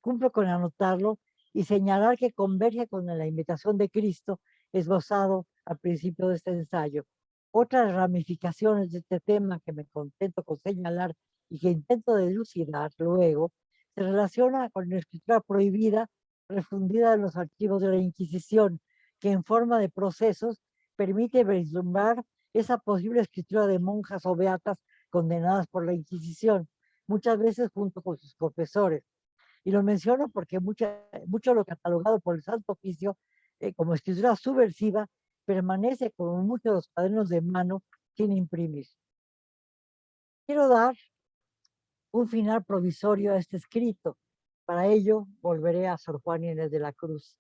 Cumplo con anotarlo y señalar que converge con la invitación de Cristo esbozado al principio de este ensayo. Otras ramificaciones de este tema que me contento con señalar y que intento dilucidar luego, se relaciona con la escritura prohibida refundida en los archivos de la Inquisición, que en forma de procesos permite vislumbrar esa posible escritura de monjas o beatas condenadas por la Inquisición, muchas veces junto con sus confesores. Y lo menciono porque mucho lo catalogado por el Santo Oficio como escritura subversiva permanece como muchos de los cuadernos de mano sin imprimir. Quiero dar un final provisorio a este escrito. Para ello volveré a Sor Juana Inés de la Cruz.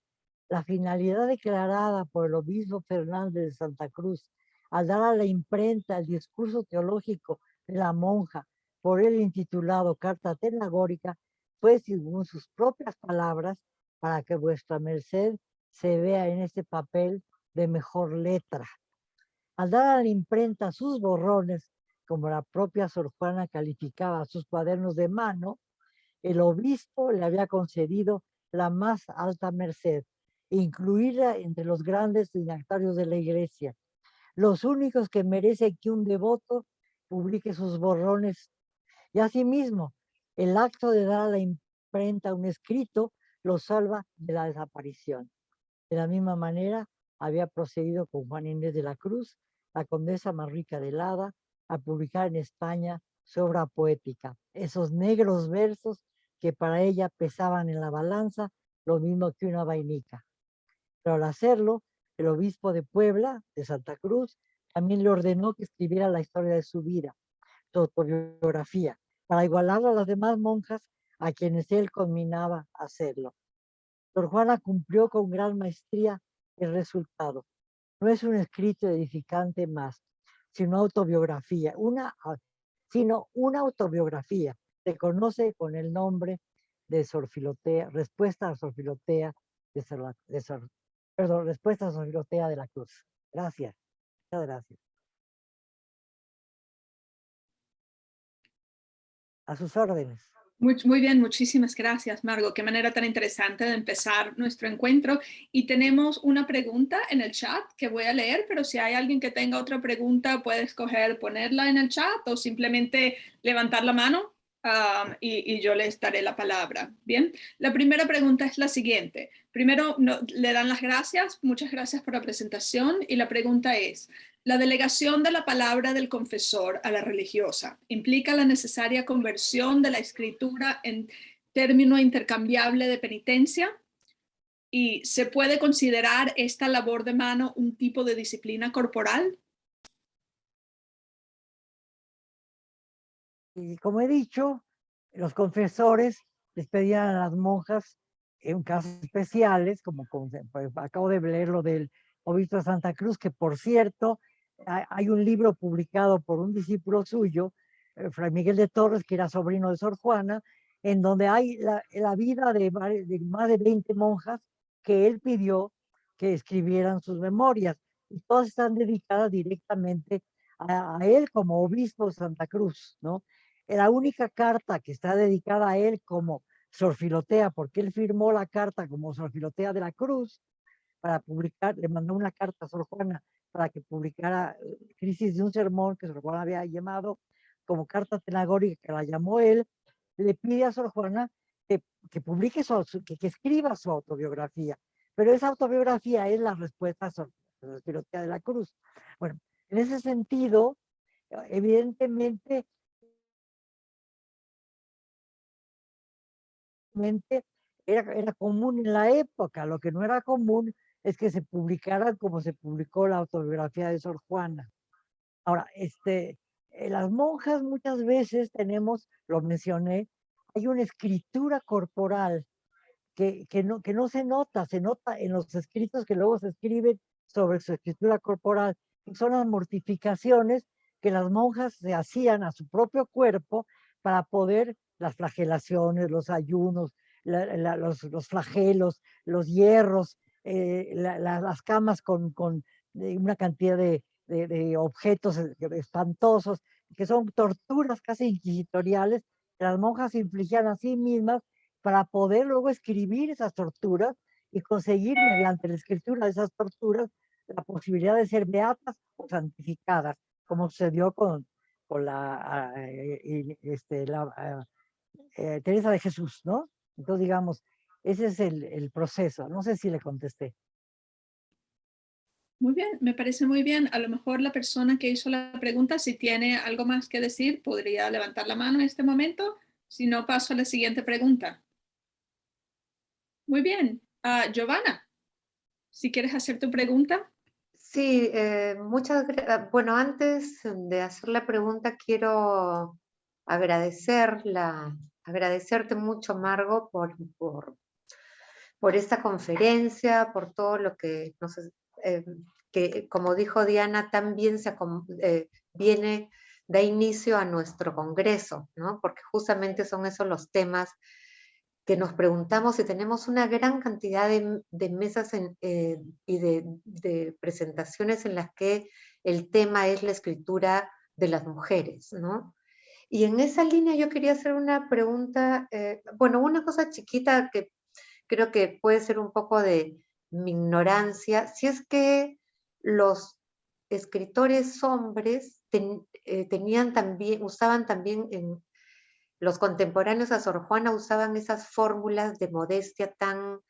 La finalidad declarada por el obispo Fernández de Santa Cruz al dar a la imprenta el discurso teológico de la monja, por él intitulado Carta Tenagórica, fue, según sus propias palabras, para que vuestra merced se vea en este papel de mejor letra. Al dar a la imprenta sus borrones, como la propia Sor Juana calificaba sus cuadernos de mano, el obispo le había concedido la más alta merced, incluirla entre los grandes dignatarios de la iglesia, los únicos que merecen que un devoto publique sus borrones. Y asimismo, el acto de dar a la imprenta un escrito lo salva de la desaparición. De la misma manera, había procedido con Juana Inés de la Cruz, la condesa más rica del Hada, a publicar en España su obra poética, esos negros versos que para ella pesaban en la balanza lo mismo que una vainica. Pero al hacerlo, el obispo de Puebla, de Santa Cruz, también le ordenó que escribiera la historia de su vida, su autobiografía, para igualarla a las demás monjas a quienes él conminaba a hacerlo. Sor Juana cumplió con gran maestría el resultado. No es un escrito edificante más, sino una autobiografía. Se conoce con el nombre de Sor Filotea, Respuesta a Sor Filotea Respuesta a Sor Filotea de la Cruz. Gracias. Muchas gracias. A sus órdenes. Muy bien, muchísimas gracias, Margot. Qué manera tan interesante de empezar nuestro encuentro. Y tenemos una pregunta en el chat que voy a leer, pero si hay alguien que tenga otra pregunta, puede escoger ponerla en el chat o simplemente levantar la mano y yo les daré la palabra. Bien, la primera pregunta es la siguiente. Primero, le dan las gracias, muchas gracias por la presentación. Y la pregunta es, ¿la delegación de la palabra del confesor a la religiosa implica la necesaria conversión de la escritura en término intercambiable de penitencia? ¿Y se puede considerar esta labor de mano un tipo de disciplina corporal? Y como he dicho, los confesores les pedían a las monjas en casos especiales, pues, acabo de leer lo del obispo de Santa Cruz, que por cierto, hay un libro publicado por un discípulo suyo, Fray Miguel de Torres, que era sobrino de Sor Juana, en donde hay la vida de más de 20 monjas que él pidió que escribieran sus memorias, y todas están dedicadas directamente a él como obispo de Santa Cruz, ¿no? La única carta que está dedicada a él como Sor Filotea, porque él firmó la carta como Sor Filotea de la Cruz para publicar, le mandó una carta a Sor Juana para que publicara Crisis de un sermón que Sor Juana había llamado como carta tenagórica, que la llamó él, le pide a Sor Juana que publique que escriba su autobiografía. Pero esa autobiografía es la respuesta a Sor Filotea de la Cruz. Bueno, en ese sentido, evidentemente, era común en la época. Lo que no era común es que se publicara como se publicó la autobiografía de Sor Juana. Ahora, las monjas muchas veces tenemos, lo mencioné, hay una escritura corporal que no se nota en los escritos que luego se escriben sobre su escritura corporal, que son las mortificaciones que las monjas se hacían a su propio cuerpo para poder, las flagelaciones, los ayunos, los flagelos, los hierros, las camas con una cantidad de objetos espantosos, que son torturas casi inquisitoriales que las monjas infligían a sí mismas para poder luego escribir esas torturas y conseguir mediante la escritura de esas torturas la posibilidad de ser beatas o santificadas, como sucedió con Teresa de Jesús, ¿no? Entonces, digamos, ese es el proceso. No sé si le contesté. Muy bien, me parece muy bien. A lo mejor la persona que hizo la pregunta, si tiene algo más que decir, podría levantar la mano en este momento. Si no, paso a la siguiente pregunta. Muy bien. Giovanna, si quieres hacer tu pregunta. Sí, bueno, antes de hacer la pregunta, quiero agradecerte mucho, Margo, por esta conferencia, por todo lo que que, como dijo Diana, también da inicio a nuestro congreso, ¿no? Porque justamente son esos los temas que nos preguntamos y tenemos una gran cantidad de mesas y de presentaciones en las que el tema es la escritura de las mujeres, ¿no? Y en esa línea yo quería hacer una pregunta, bueno, una cosa chiquita que creo que puede ser un poco de mi ignorancia, si es que los escritores hombres usaban también los contemporáneos a Sor Juana usaban esas fórmulas de modestia tan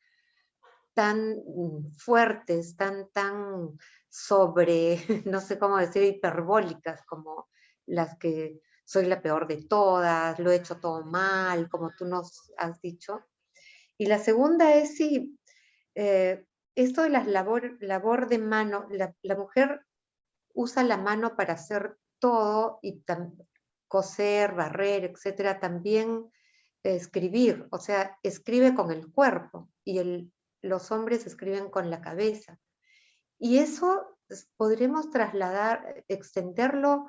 fuertes, tan sobre, no sé cómo decir, hiperbólicas, como las que soy la peor de todas, lo he hecho todo mal, como tú nos has dicho. Y la segunda es si esto de la labor de mano, la mujer usa la mano para hacer todo y coser, barrer, etcétera, también escribir, o sea, escribe con el cuerpo y los hombres escriben con la cabeza. Y eso podremos extenderlo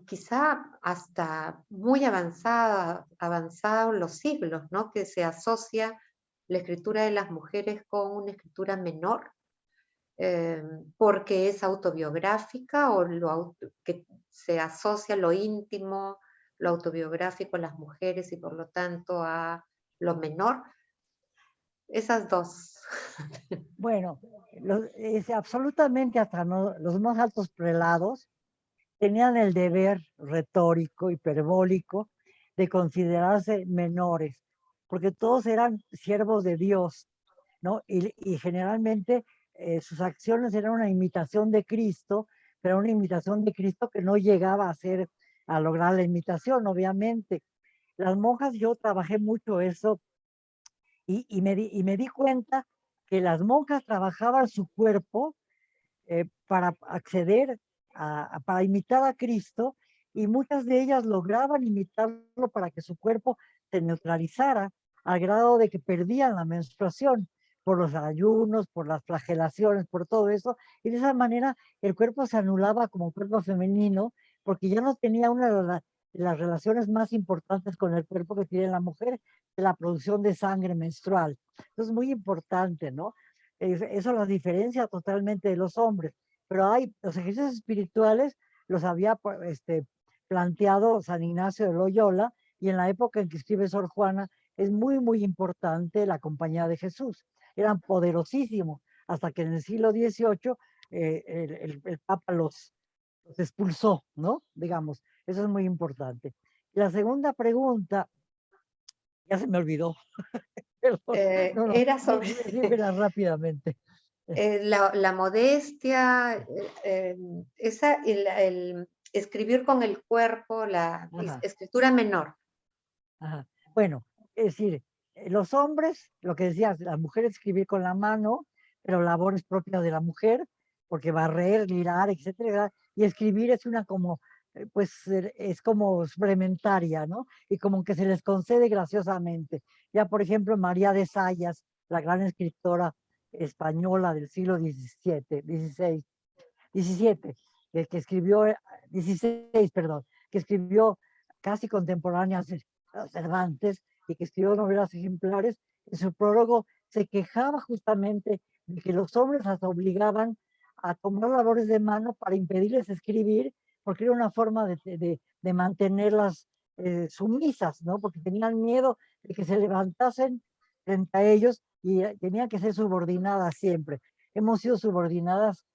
quizá hasta muy avanzado los siglos, ¿no? Que se asocia la escritura de las mujeres con una escritura menor, porque es autobiográfica o que se asocia lo íntimo, lo autobiográfico a las mujeres y por lo tanto a lo menor. Esas dos. Bueno, absolutamente hasta los más altos prelados tenían el deber retórico, hiperbólico, de considerarse menores, porque todos eran siervos de Dios, ¿no? Y generalmente sus acciones eran una imitación de Cristo, pero una imitación de Cristo que no llegaba a lograr la imitación, obviamente. Las monjas, yo trabajé mucho eso y me di cuenta que las monjas trabajaban su cuerpo para acceder para imitar a Cristo, y muchas de ellas lograban imitarlo para que su cuerpo se neutralizara al grado de que perdían la menstruación por los ayunos, por las flagelaciones, por todo eso, y de esa manera el cuerpo se anulaba como cuerpo femenino, porque ya no tenía una de las relaciones más importantes con el cuerpo que tiene la mujer, de la producción de sangre menstrual. Entonces es muy importante, ¿no? Eso las diferencia totalmente de los hombres. Pero hay los ejercicios espirituales, los había planteado San Ignacio de Loyola, y en la época en que escribe Sor Juana es muy, muy importante la compañía de Jesús. Eran poderosísimos, hasta que en el siglo XVIII el Papa los expulsó, ¿no? Digamos, eso es muy importante. La segunda pregunta, ya se me olvidó. Perdón, no, no, Era sobre dímela rápidamente. la modestia, el escribir con el cuerpo, la Ajá. escritura menor. Ajá. Bueno, es decir, los hombres, lo que decías, las mujeres escribir con la mano, pero labores propias de la mujer, porque barrer, lirar, etcétera, y escribir es una como, pues es como suplementaria, ¿no? Y como que se les concede graciosamente. Ya, por ejemplo, María de Sayas, la gran escritora española del siglo XVII, XVI, XVII, que escribió, 16, perdón, que escribió casi contemporáneas de Cervantes y que escribió novelas ejemplares. En su prólogo se quejaba justamente de que los hombres las obligaban a tomar labores de mano para impedirles escribir, porque era una forma de mantenerlas sumisas, ¿no? Porque tenían miedo de que se levantasen frente a ellos y tenían que ser subordinadas siempre. Hemos sido subordinadas,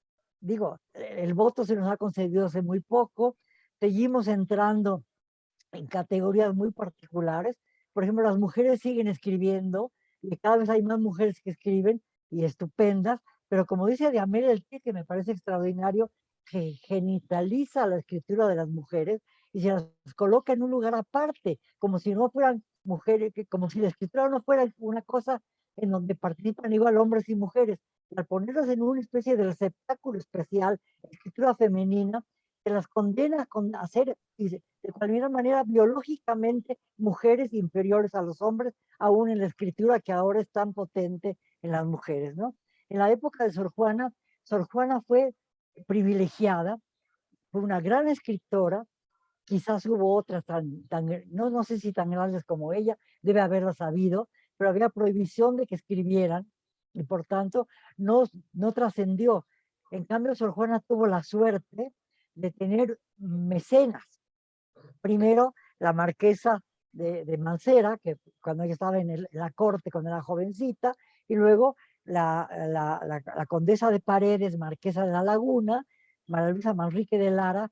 digo, el voto se nos ha concedido hace muy poco, seguimos entrando en categorías muy particulares. Por ejemplo, las mujeres siguen escribiendo y cada vez hay más mujeres que escriben y estupendas, pero como dice Diamel El Tí, que me parece extraordinario, que genitaliza la escritura de las mujeres y se las coloca en un lugar aparte, como si no fueran mujeres, como si la escritura no fuera una cosa en donde participan igual hombres y mujeres. Y al ponerlas en una especie de receptáculo especial, escritura femenina, se las condena a ser de cualquier manera biológicamente mujeres inferiores a los hombres, aún en la escritura que ahora es tan potente en las mujeres, ¿no? En la época de Sor Juana fue privilegiada, fue una gran escritora, quizás hubo otras no sé si tan grandes como ella, debe haberlo sabido, pero había prohibición de que escribieran y por tanto no trascendió. En cambio, Sor Juana tuvo la suerte de tener mecenas. Primero, la marquesa de Mancera, que cuando ella estaba en la corte, cuando era jovencita, y luego la condesa de Paredes, marquesa de la Laguna, María Luisa Manrique de Lara,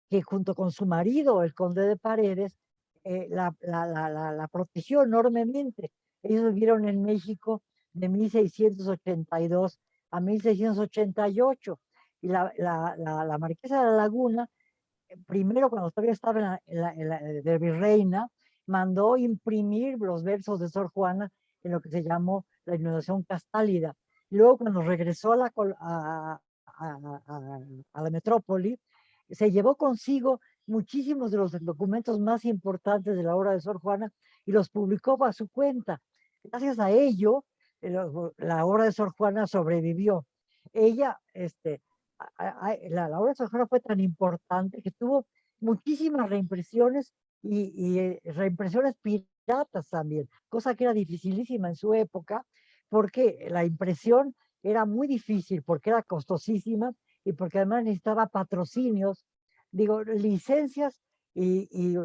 que junto con su marido, el conde de Paredes, la protegió enormemente. Ellos vivieron en México de 1682 a 1688. Y la marquesa de la Laguna, primero cuando todavía estaba de virreina, mandó imprimir los versos de Sor Juana en lo que se llamó la Inundación Castálida. Y luego cuando regresó a la metrópoli, se llevó consigo muchísimos de los documentos más importantes de la obra de Sor Juana y los publicó a su cuenta. Gracias a ello, la obra de Sor Juana sobrevivió. Ella, la obra de Sor Juana fue tan importante que tuvo muchísimas reimpresiones y reimpresiones piratas también, cosa que era dificilísima en su época, porque la impresión era muy difícil, porque era costosísima y porque además necesitaba patrocinios, digo, licencias y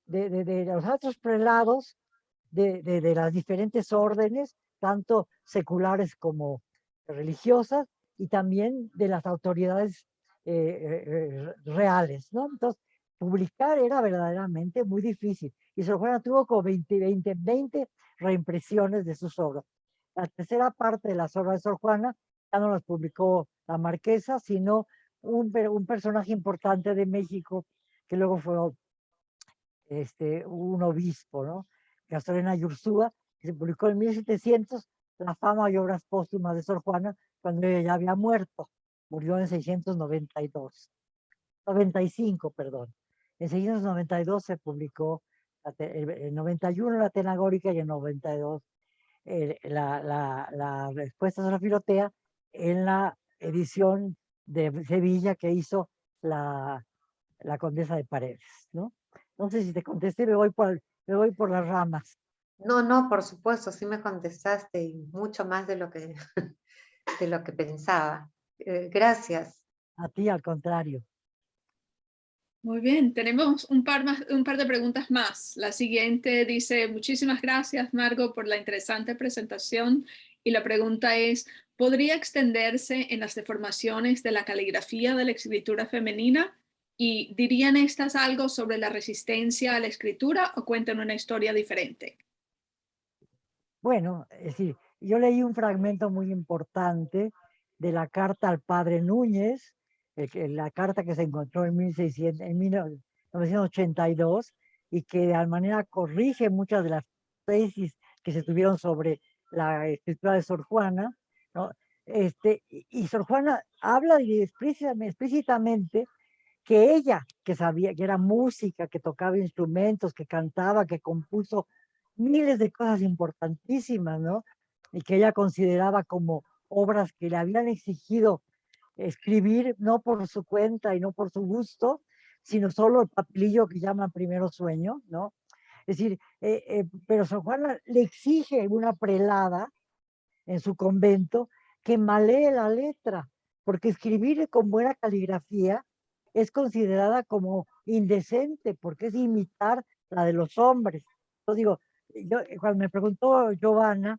de los altos prelados de las diferentes órdenes, tanto seculares como religiosas, y también de las autoridades reales, ¿no? Entonces, publicar era verdaderamente muy difícil. Y Sor Juana tuvo como 20 reimpresiones de sus obras. La tercera parte de las obras de Sor Juana ya no las publicó la marquesa, sino un personaje importante de México, que luego fue un obispo, ¿no? Castorena y Ursúa, que se publicó en 1700, la fama y obras póstumas de Sor Juana cuando ella ya había muerto. Murió en 692, 95, perdón. En 692 se publicó, en 91 la Tenagórica y en 92 la respuesta a la Filotea en la edición de Sevilla que hizo la condesa de Paredes, ¿no? Entonces, si te contesté, me voy por las ramas. No, no, por supuesto, sí me contestaste y mucho más de lo que, de lo que pensaba. Gracias. A ti, al contrario. Muy bien, tenemos un par de preguntas más. La siguiente dice, muchísimas gracias, Margot, por la interesante presentación. Y la pregunta es, ¿podría extenderse en las deformaciones de la caligrafía de la escritura femenina? ¿Y dirían estas algo sobre la resistencia a la escritura o cuentan una historia diferente? Bueno, es decir, yo leí un fragmento muy importante de la carta al padre Núñez, la carta que se encontró en 1982 y que de alguna manera corrige muchas de las tesis que se tuvieron sobre la escritura de Sor Juana, ¿no? Y Sor Juana habla explícitamente que ella, que sabía que era música, que tocaba instrumentos, que cantaba, que compuso miles de cosas importantísimas, ¿no? Y que ella consideraba como obras que le habían exigido escribir, no por su cuenta y no por su gusto, sino solo el papelillo que llaman primero sueño, ¿no? Es decir, pero Sor Juana le exige una prelada en su convento que malee la letra, porque escribir con buena caligrafía es considerada como indecente, porque es imitar la de los hombres. Yo digo, cuando me preguntó Giovanna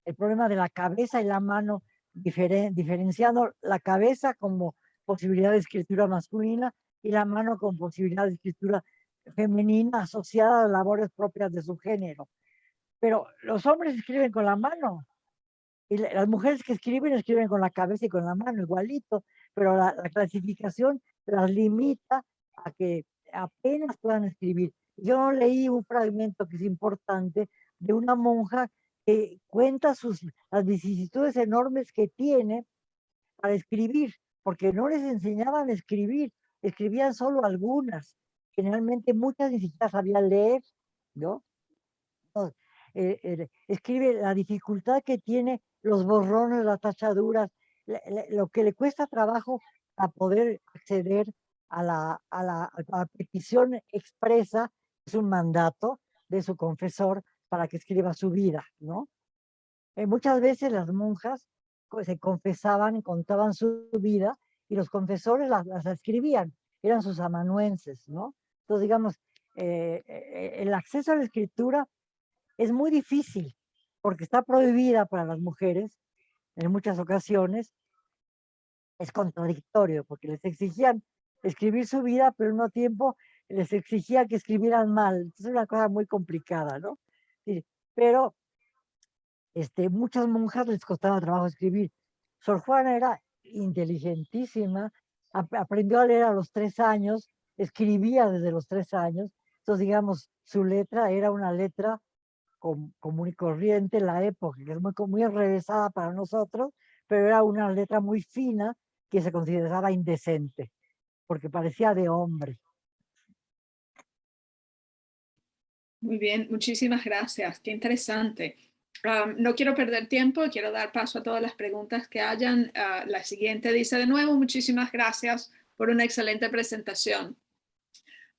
el problema de la cabeza y la mano, diferenciando la cabeza como posibilidad de escritura masculina y la mano con posibilidad de escritura femenina asociada a labores propias de su género. Pero los hombres escriben con la mano, y las mujeres que escriben con la cabeza y con la mano igualito, pero la clasificación las limita a que apenas puedan escribir. Yo leí un fragmento que es importante de una monja que cuenta las vicisitudes enormes que tiene para escribir, porque no les enseñaban a escribir, escribían solo algunas. Generalmente muchas ni siquiera sabían leer, ¿no? Escribe la dificultad que tiene los borrones, las tachaduras, lo que le cuesta trabajo a poder acceder a la petición expresa, es un mandato de su confesor para que escriba su vida, ¿no? Muchas veces las monjas se confesaban, contaban su vida y los confesores las escribían, eran sus amanuenses, ¿no? Entonces, digamos, el acceso a la escritura es muy difícil porque está prohibida para las mujeres en muchas ocasiones. Es contradictorio porque les exigían escribir su vida, pero al mismo tiempo les exigía que escribieran mal. Es una cosa muy complicada, ¿no? Pero muchas monjas les costaba trabajo escribir. Sor Juana era inteligentísima, aprendió a leer a los 3 años, escribía desde los 3 años. Entonces, digamos, su letra era una letra común y corriente en la época, que es muy enrevesada para nosotros, pero era una letra muy fina que se consideraba indecente, porque parecía de hombre. Muy bien, muchísimas gracias. Qué interesante. No quiero perder tiempo, quiero dar paso a todas las preguntas que hayan. La siguiente dice de nuevo, muchísimas gracias por una excelente presentación.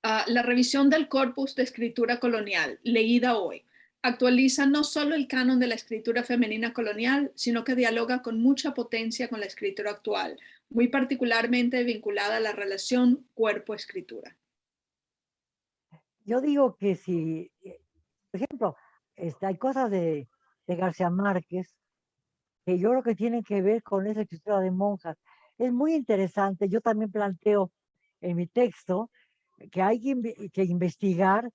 La revisión del corpus de escritura colonial, leída hoy, actualiza no solo el canon de la escritura femenina colonial, sino que dialoga con mucha potencia con la escritura actual, muy particularmente vinculada a la relación cuerpo-escritura. Yo digo que si, por ejemplo, hay cosas de García Márquez que yo creo que tienen que ver con esa escritura de monjas. Es muy interesante. Yo también planteo en mi texto que hay que investigar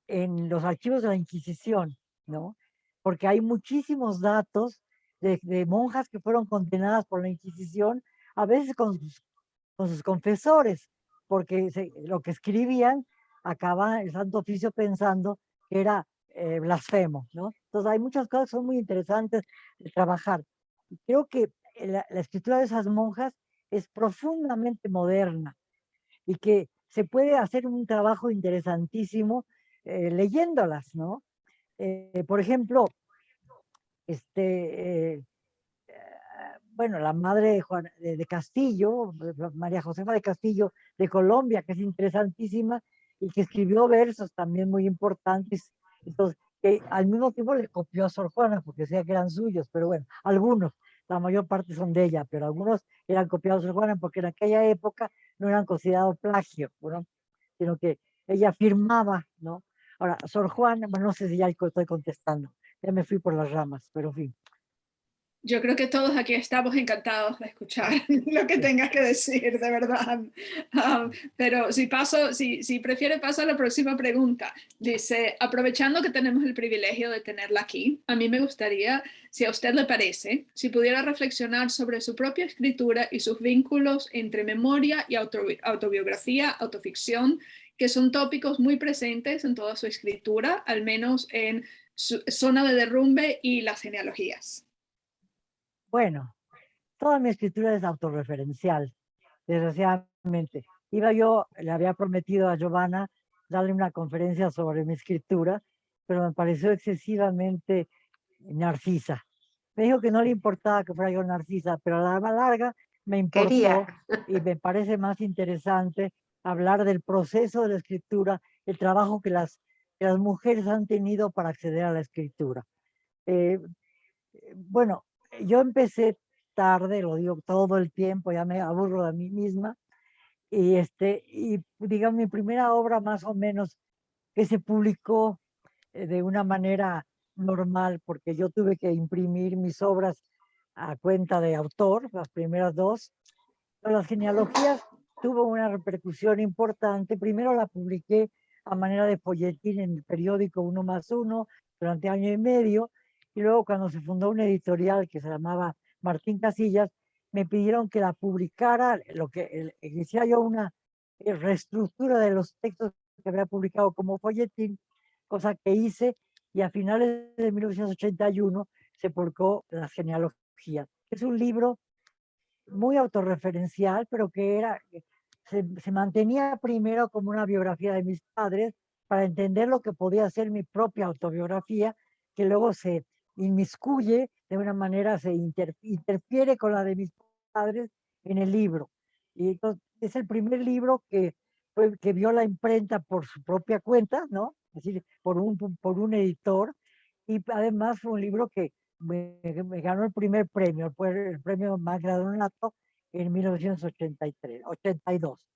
en los archivos de la Inquisición, ¿no? Porque hay muchísimos datos de monjas que fueron condenadas por la Inquisición, a veces con sus confesores, porque lo que escribían acaba el Santo Oficio pensando que era blasfemo, ¿no? Entonces hay muchas cosas que son muy interesantes de trabajar. Y creo que la escritura de esas monjas es profundamente moderna y que se puede hacer un trabajo interesantísimo leyéndolas, ¿no? Por ejemplo, este, bueno, la madre de Castillo, María Josefa de Castillo de Colombia, que es interesantísima y que escribió versos también muy importantes. Entonces, que al mismo tiempo le copió a Sor Juana, porque decía que eran suyos, pero bueno, algunos, la mayor parte son de ella, pero algunos eran copiados de Sor Juana porque en aquella época no eran considerados plagio, ¿no? Sino que ella firmaba, ¿no? Ahora, Sor Juana, bueno, no sé si ya estoy contestando, ya me fui por las ramas, pero en fin. Yo creo que todos aquí estamos encantados de escuchar lo que Sí. tengas que decir, de verdad. Pero si prefiere, paso a la próxima pregunta. Dice, aprovechando que tenemos el privilegio de tenerla aquí, a mí me gustaría, si a usted le parece, si pudiera reflexionar sobre su propia escritura y sus vínculos entre memoria y autobiografía, autoficción, que son tópicos muy presentes en toda su escritura, al menos en Zona de Derrumbe y las genealogías. Bueno, toda mi escritura es autorreferencial, desgraciadamente. Le había prometido a Giovanna darle una conferencia sobre mi escritura, pero me pareció excesivamente narcisa. Me dijo que no le importaba que fuera yo narcisa, pero a la larga me Quería. importó y me parece más interesante hablar del proceso de la escritura, el trabajo que las mujeres han tenido para acceder a la escritura. Eh, bueno, yo empecé tarde, lo digo todo el tiempo, ya me aburro de mí misma, y digamos, mi primera obra más o menos que se publicó de una manera normal, porque yo tuve que imprimir mis obras a cuenta de autor, las primeras dos. Pero las genealogías tuvo una repercusión importante. Primero la publiqué a manera de folletín en el periódico Uno más Uno durante año y medio, y luego cuando se fundó una editorial que se llamaba Martín Casillas, me pidieron que la publicara, hiciera yo una reestructura de los textos que había publicado como folletín, cosa que hice, y a finales de 1981 se publicó Las genealogías. Es un libro muy autorreferencial, pero se mantenía primero como una biografía de mis padres para entender lo que podía ser mi propia autobiografía, que luego se inmiscuye de una manera, interfiere con la de mis padres en el libro. Y entonces, es el primer libro que vio la imprenta por su propia cuenta, ¿no? Es decir, por un editor, y además fue un libro que me ganó el primer premio, fue el premio Magnadonato en 1983, 82.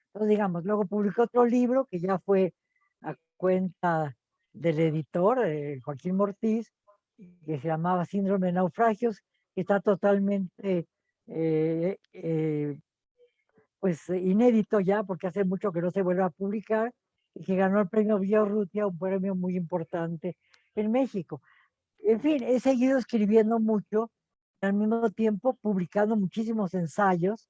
Entonces, digamos, luego publicó otro libro que ya fue a cuenta del editor, Joaquín Mortiz, que se llamaba Síndrome de Naufragios, que está totalmente pues inédito ya, porque hace mucho que no se vuelve a publicar, y que ganó el premio Villaurrutia, un premio muy importante en México. En fin, he seguido escribiendo mucho, al mismo tiempo publicando muchísimos ensayos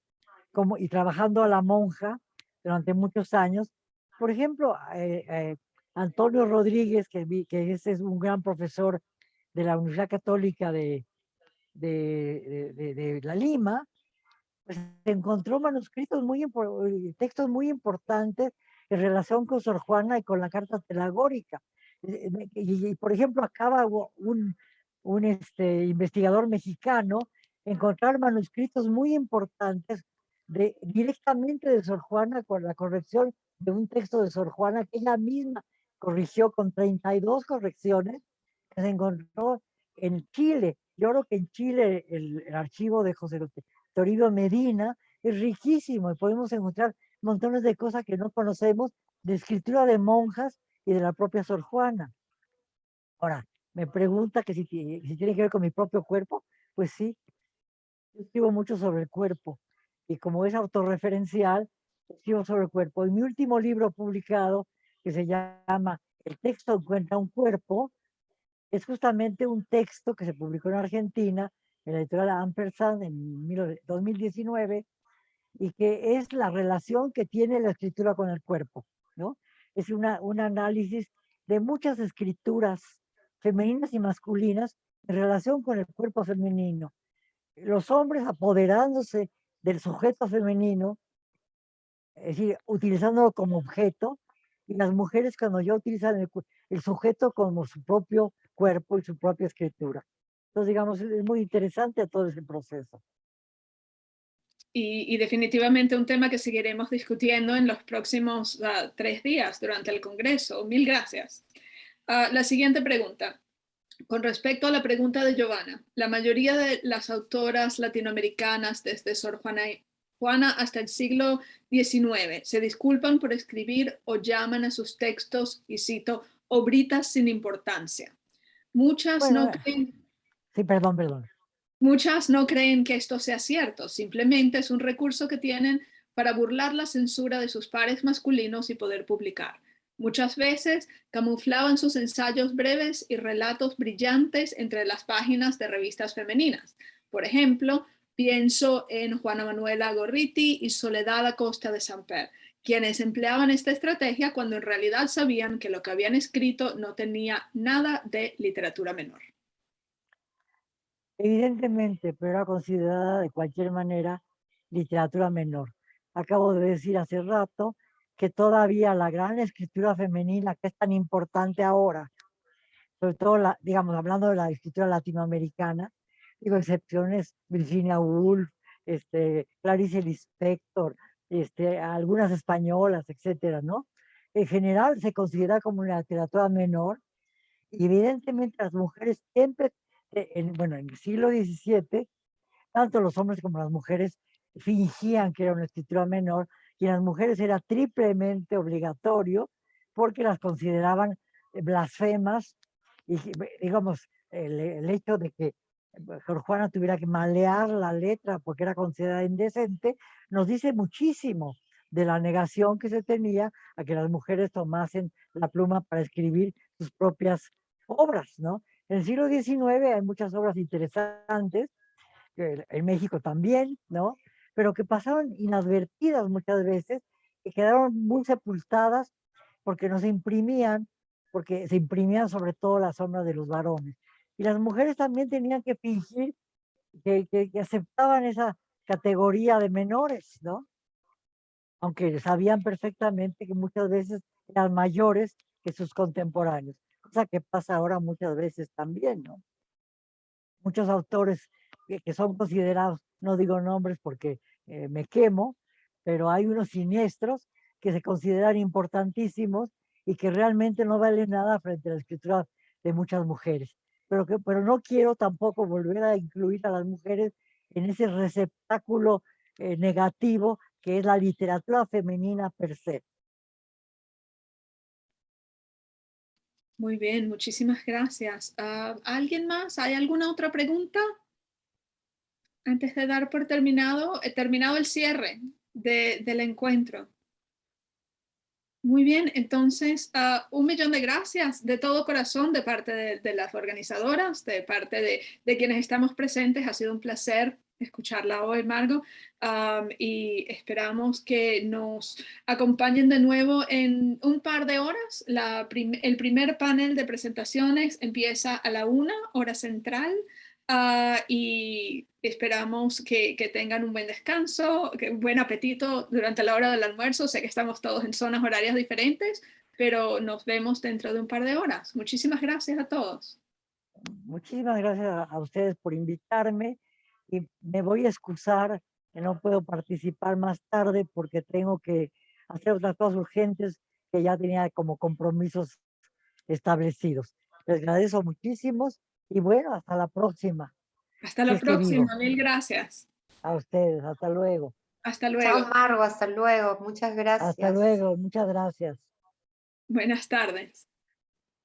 y trabajando a la monja durante muchos años. Por ejemplo, Antonio Rodríguez, que ese es un gran profesor de la Universidad Católica de La Lima, pues encontró manuscritos textos muy importantes en relación con Sor Juana y con la Carta Telagórica. Por ejemplo, acaba un investigador mexicano encontrar manuscritos muy importantes directamente de Sor Juana con la corrección de un texto de Sor Juana que ella misma corrigió con 32 correcciones que se encontró en Chile. Yo creo que en Chile el archivo de José Toribio Medina es riquísimo y podemos encontrar montones de cosas que no conocemos de escritura de monjas y de la propia Sor Juana. Ahora, me pregunta que si tiene que ver con mi propio cuerpo, pues sí, yo escribo mucho sobre el cuerpo y como es autorreferencial, escribo sobre el cuerpo. Y mi último libro publicado, que se llama El texto encuentra un cuerpo, es justamente un texto que se publicó en Argentina, en la editorial Ampersand en 2019, y que es la relación que tiene la escritura con el cuerpo, ¿no? Es un análisis de muchas escrituras femeninas y masculinas en relación con el cuerpo femenino. Los hombres apoderándose del sujeto femenino, es decir, utilizándolo como objeto, y las mujeres cuando ya utilizan el sujeto como su propio cuerpo y su propia escritura. Entonces, digamos, es muy interesante todo ese proceso. Y definitivamente un tema que seguiremos discutiendo en los próximos 3 días durante el Congreso. Mil gracias. La siguiente pregunta. Con respecto a la pregunta de Giovanna, la mayoría de las autoras latinoamericanas desde Sor Juana hasta el siglo XIX se disculpan por escribir o llaman a sus textos, y cito, obritas sin importancia. Muchas Bueno, no creen sí, perdón. Muchas no creen que esto sea cierto, simplemente es un recurso que tienen para burlar la censura de sus pares masculinos y poder publicar. Muchas veces camuflaban sus ensayos breves y relatos brillantes entre las páginas de revistas femeninas. Por ejemplo, pienso en Juana Manuela Gorriti y Soledad Acosta de Samper, quienes empleaban esta estrategia cuando en realidad sabían que lo que habían escrito no tenía nada de literatura menor. Evidentemente, pero era considerada de cualquier manera literatura menor. Acabo de decir hace rato que todavía la gran escritura femenina, que es tan importante ahora, sobre todo, digamos, hablando de la escritura latinoamericana, digo, excepciones, Virginia Woolf, Clarice Lispector, algunas españolas, etcétera, ¿no? En general se considera como una literatura menor, y evidentemente las mujeres siempre, bueno, en el siglo XVII, tanto los hombres como las mujeres fingían que era una escritura menor, y en las mujeres era triplemente obligatorio porque las consideraban blasfemas, y digamos, el hecho de que Sor Juana tuviera que malear la letra porque era considerada indecente, nos dice muchísimo de la negación que se tenía a que las mujeres tomasen la pluma para escribir sus propias obras, ¿no? En el siglo XIX hay muchas obras interesantes, en México también, ¿no? Pero que pasaron inadvertidas muchas veces, que quedaron muy sepultadas porque no se imprimían, porque se imprimían sobre todo las sombras de los varones. Y las mujeres también tenían que fingir que aceptaban esa categoría de menores, ¿no? Aunque sabían perfectamente que muchas veces eran mayores que sus contemporáneos, cosa que pasa ahora muchas veces también, ¿no? Muchos autores que son considerados, no digo nombres porque me quemo, pero hay unos siniestros que se consideran importantísimos y que realmente no valen nada frente a la escritura de muchas mujeres. Pero no quiero tampoco volver a incluir a las mujeres en ese receptáculo negativo que es la literatura femenina per se. Muy bien, muchísimas gracias. ¿Alguien más? ¿Hay alguna otra pregunta? Antes de dar por terminado el cierre del encuentro. Muy bien, entonces, 1.000.000 de gracias de todo corazón de parte de las organizadoras, de parte de quienes estamos presentes. Ha sido un placer escucharla hoy, Margot, y esperamos que nos acompañen de nuevo en un par de horas. El primer panel de presentaciones empieza a la 1 hora central. Y esperamos que tengan un buen descanso, un buen apetito durante la hora del almuerzo. Sé que estamos todos en zonas horarias diferentes, pero nos vemos dentro de un par de horas. Muchísimas gracias a todos. Muchísimas gracias a ustedes por invitarme, y me voy a excusar que no puedo participar más tarde porque tengo que hacer otras cosas urgentes que ya tenía como compromisos establecidos. Les agradezco muchísimo y bueno, hasta la próxima, Hasta si la es que vivo. próxima. Mil gracias. A ustedes, hasta luego. Hasta Chao, luego. Margo, hasta luego. Muchas Hasta gracias. luego, muchas gracias. Buenas tardes.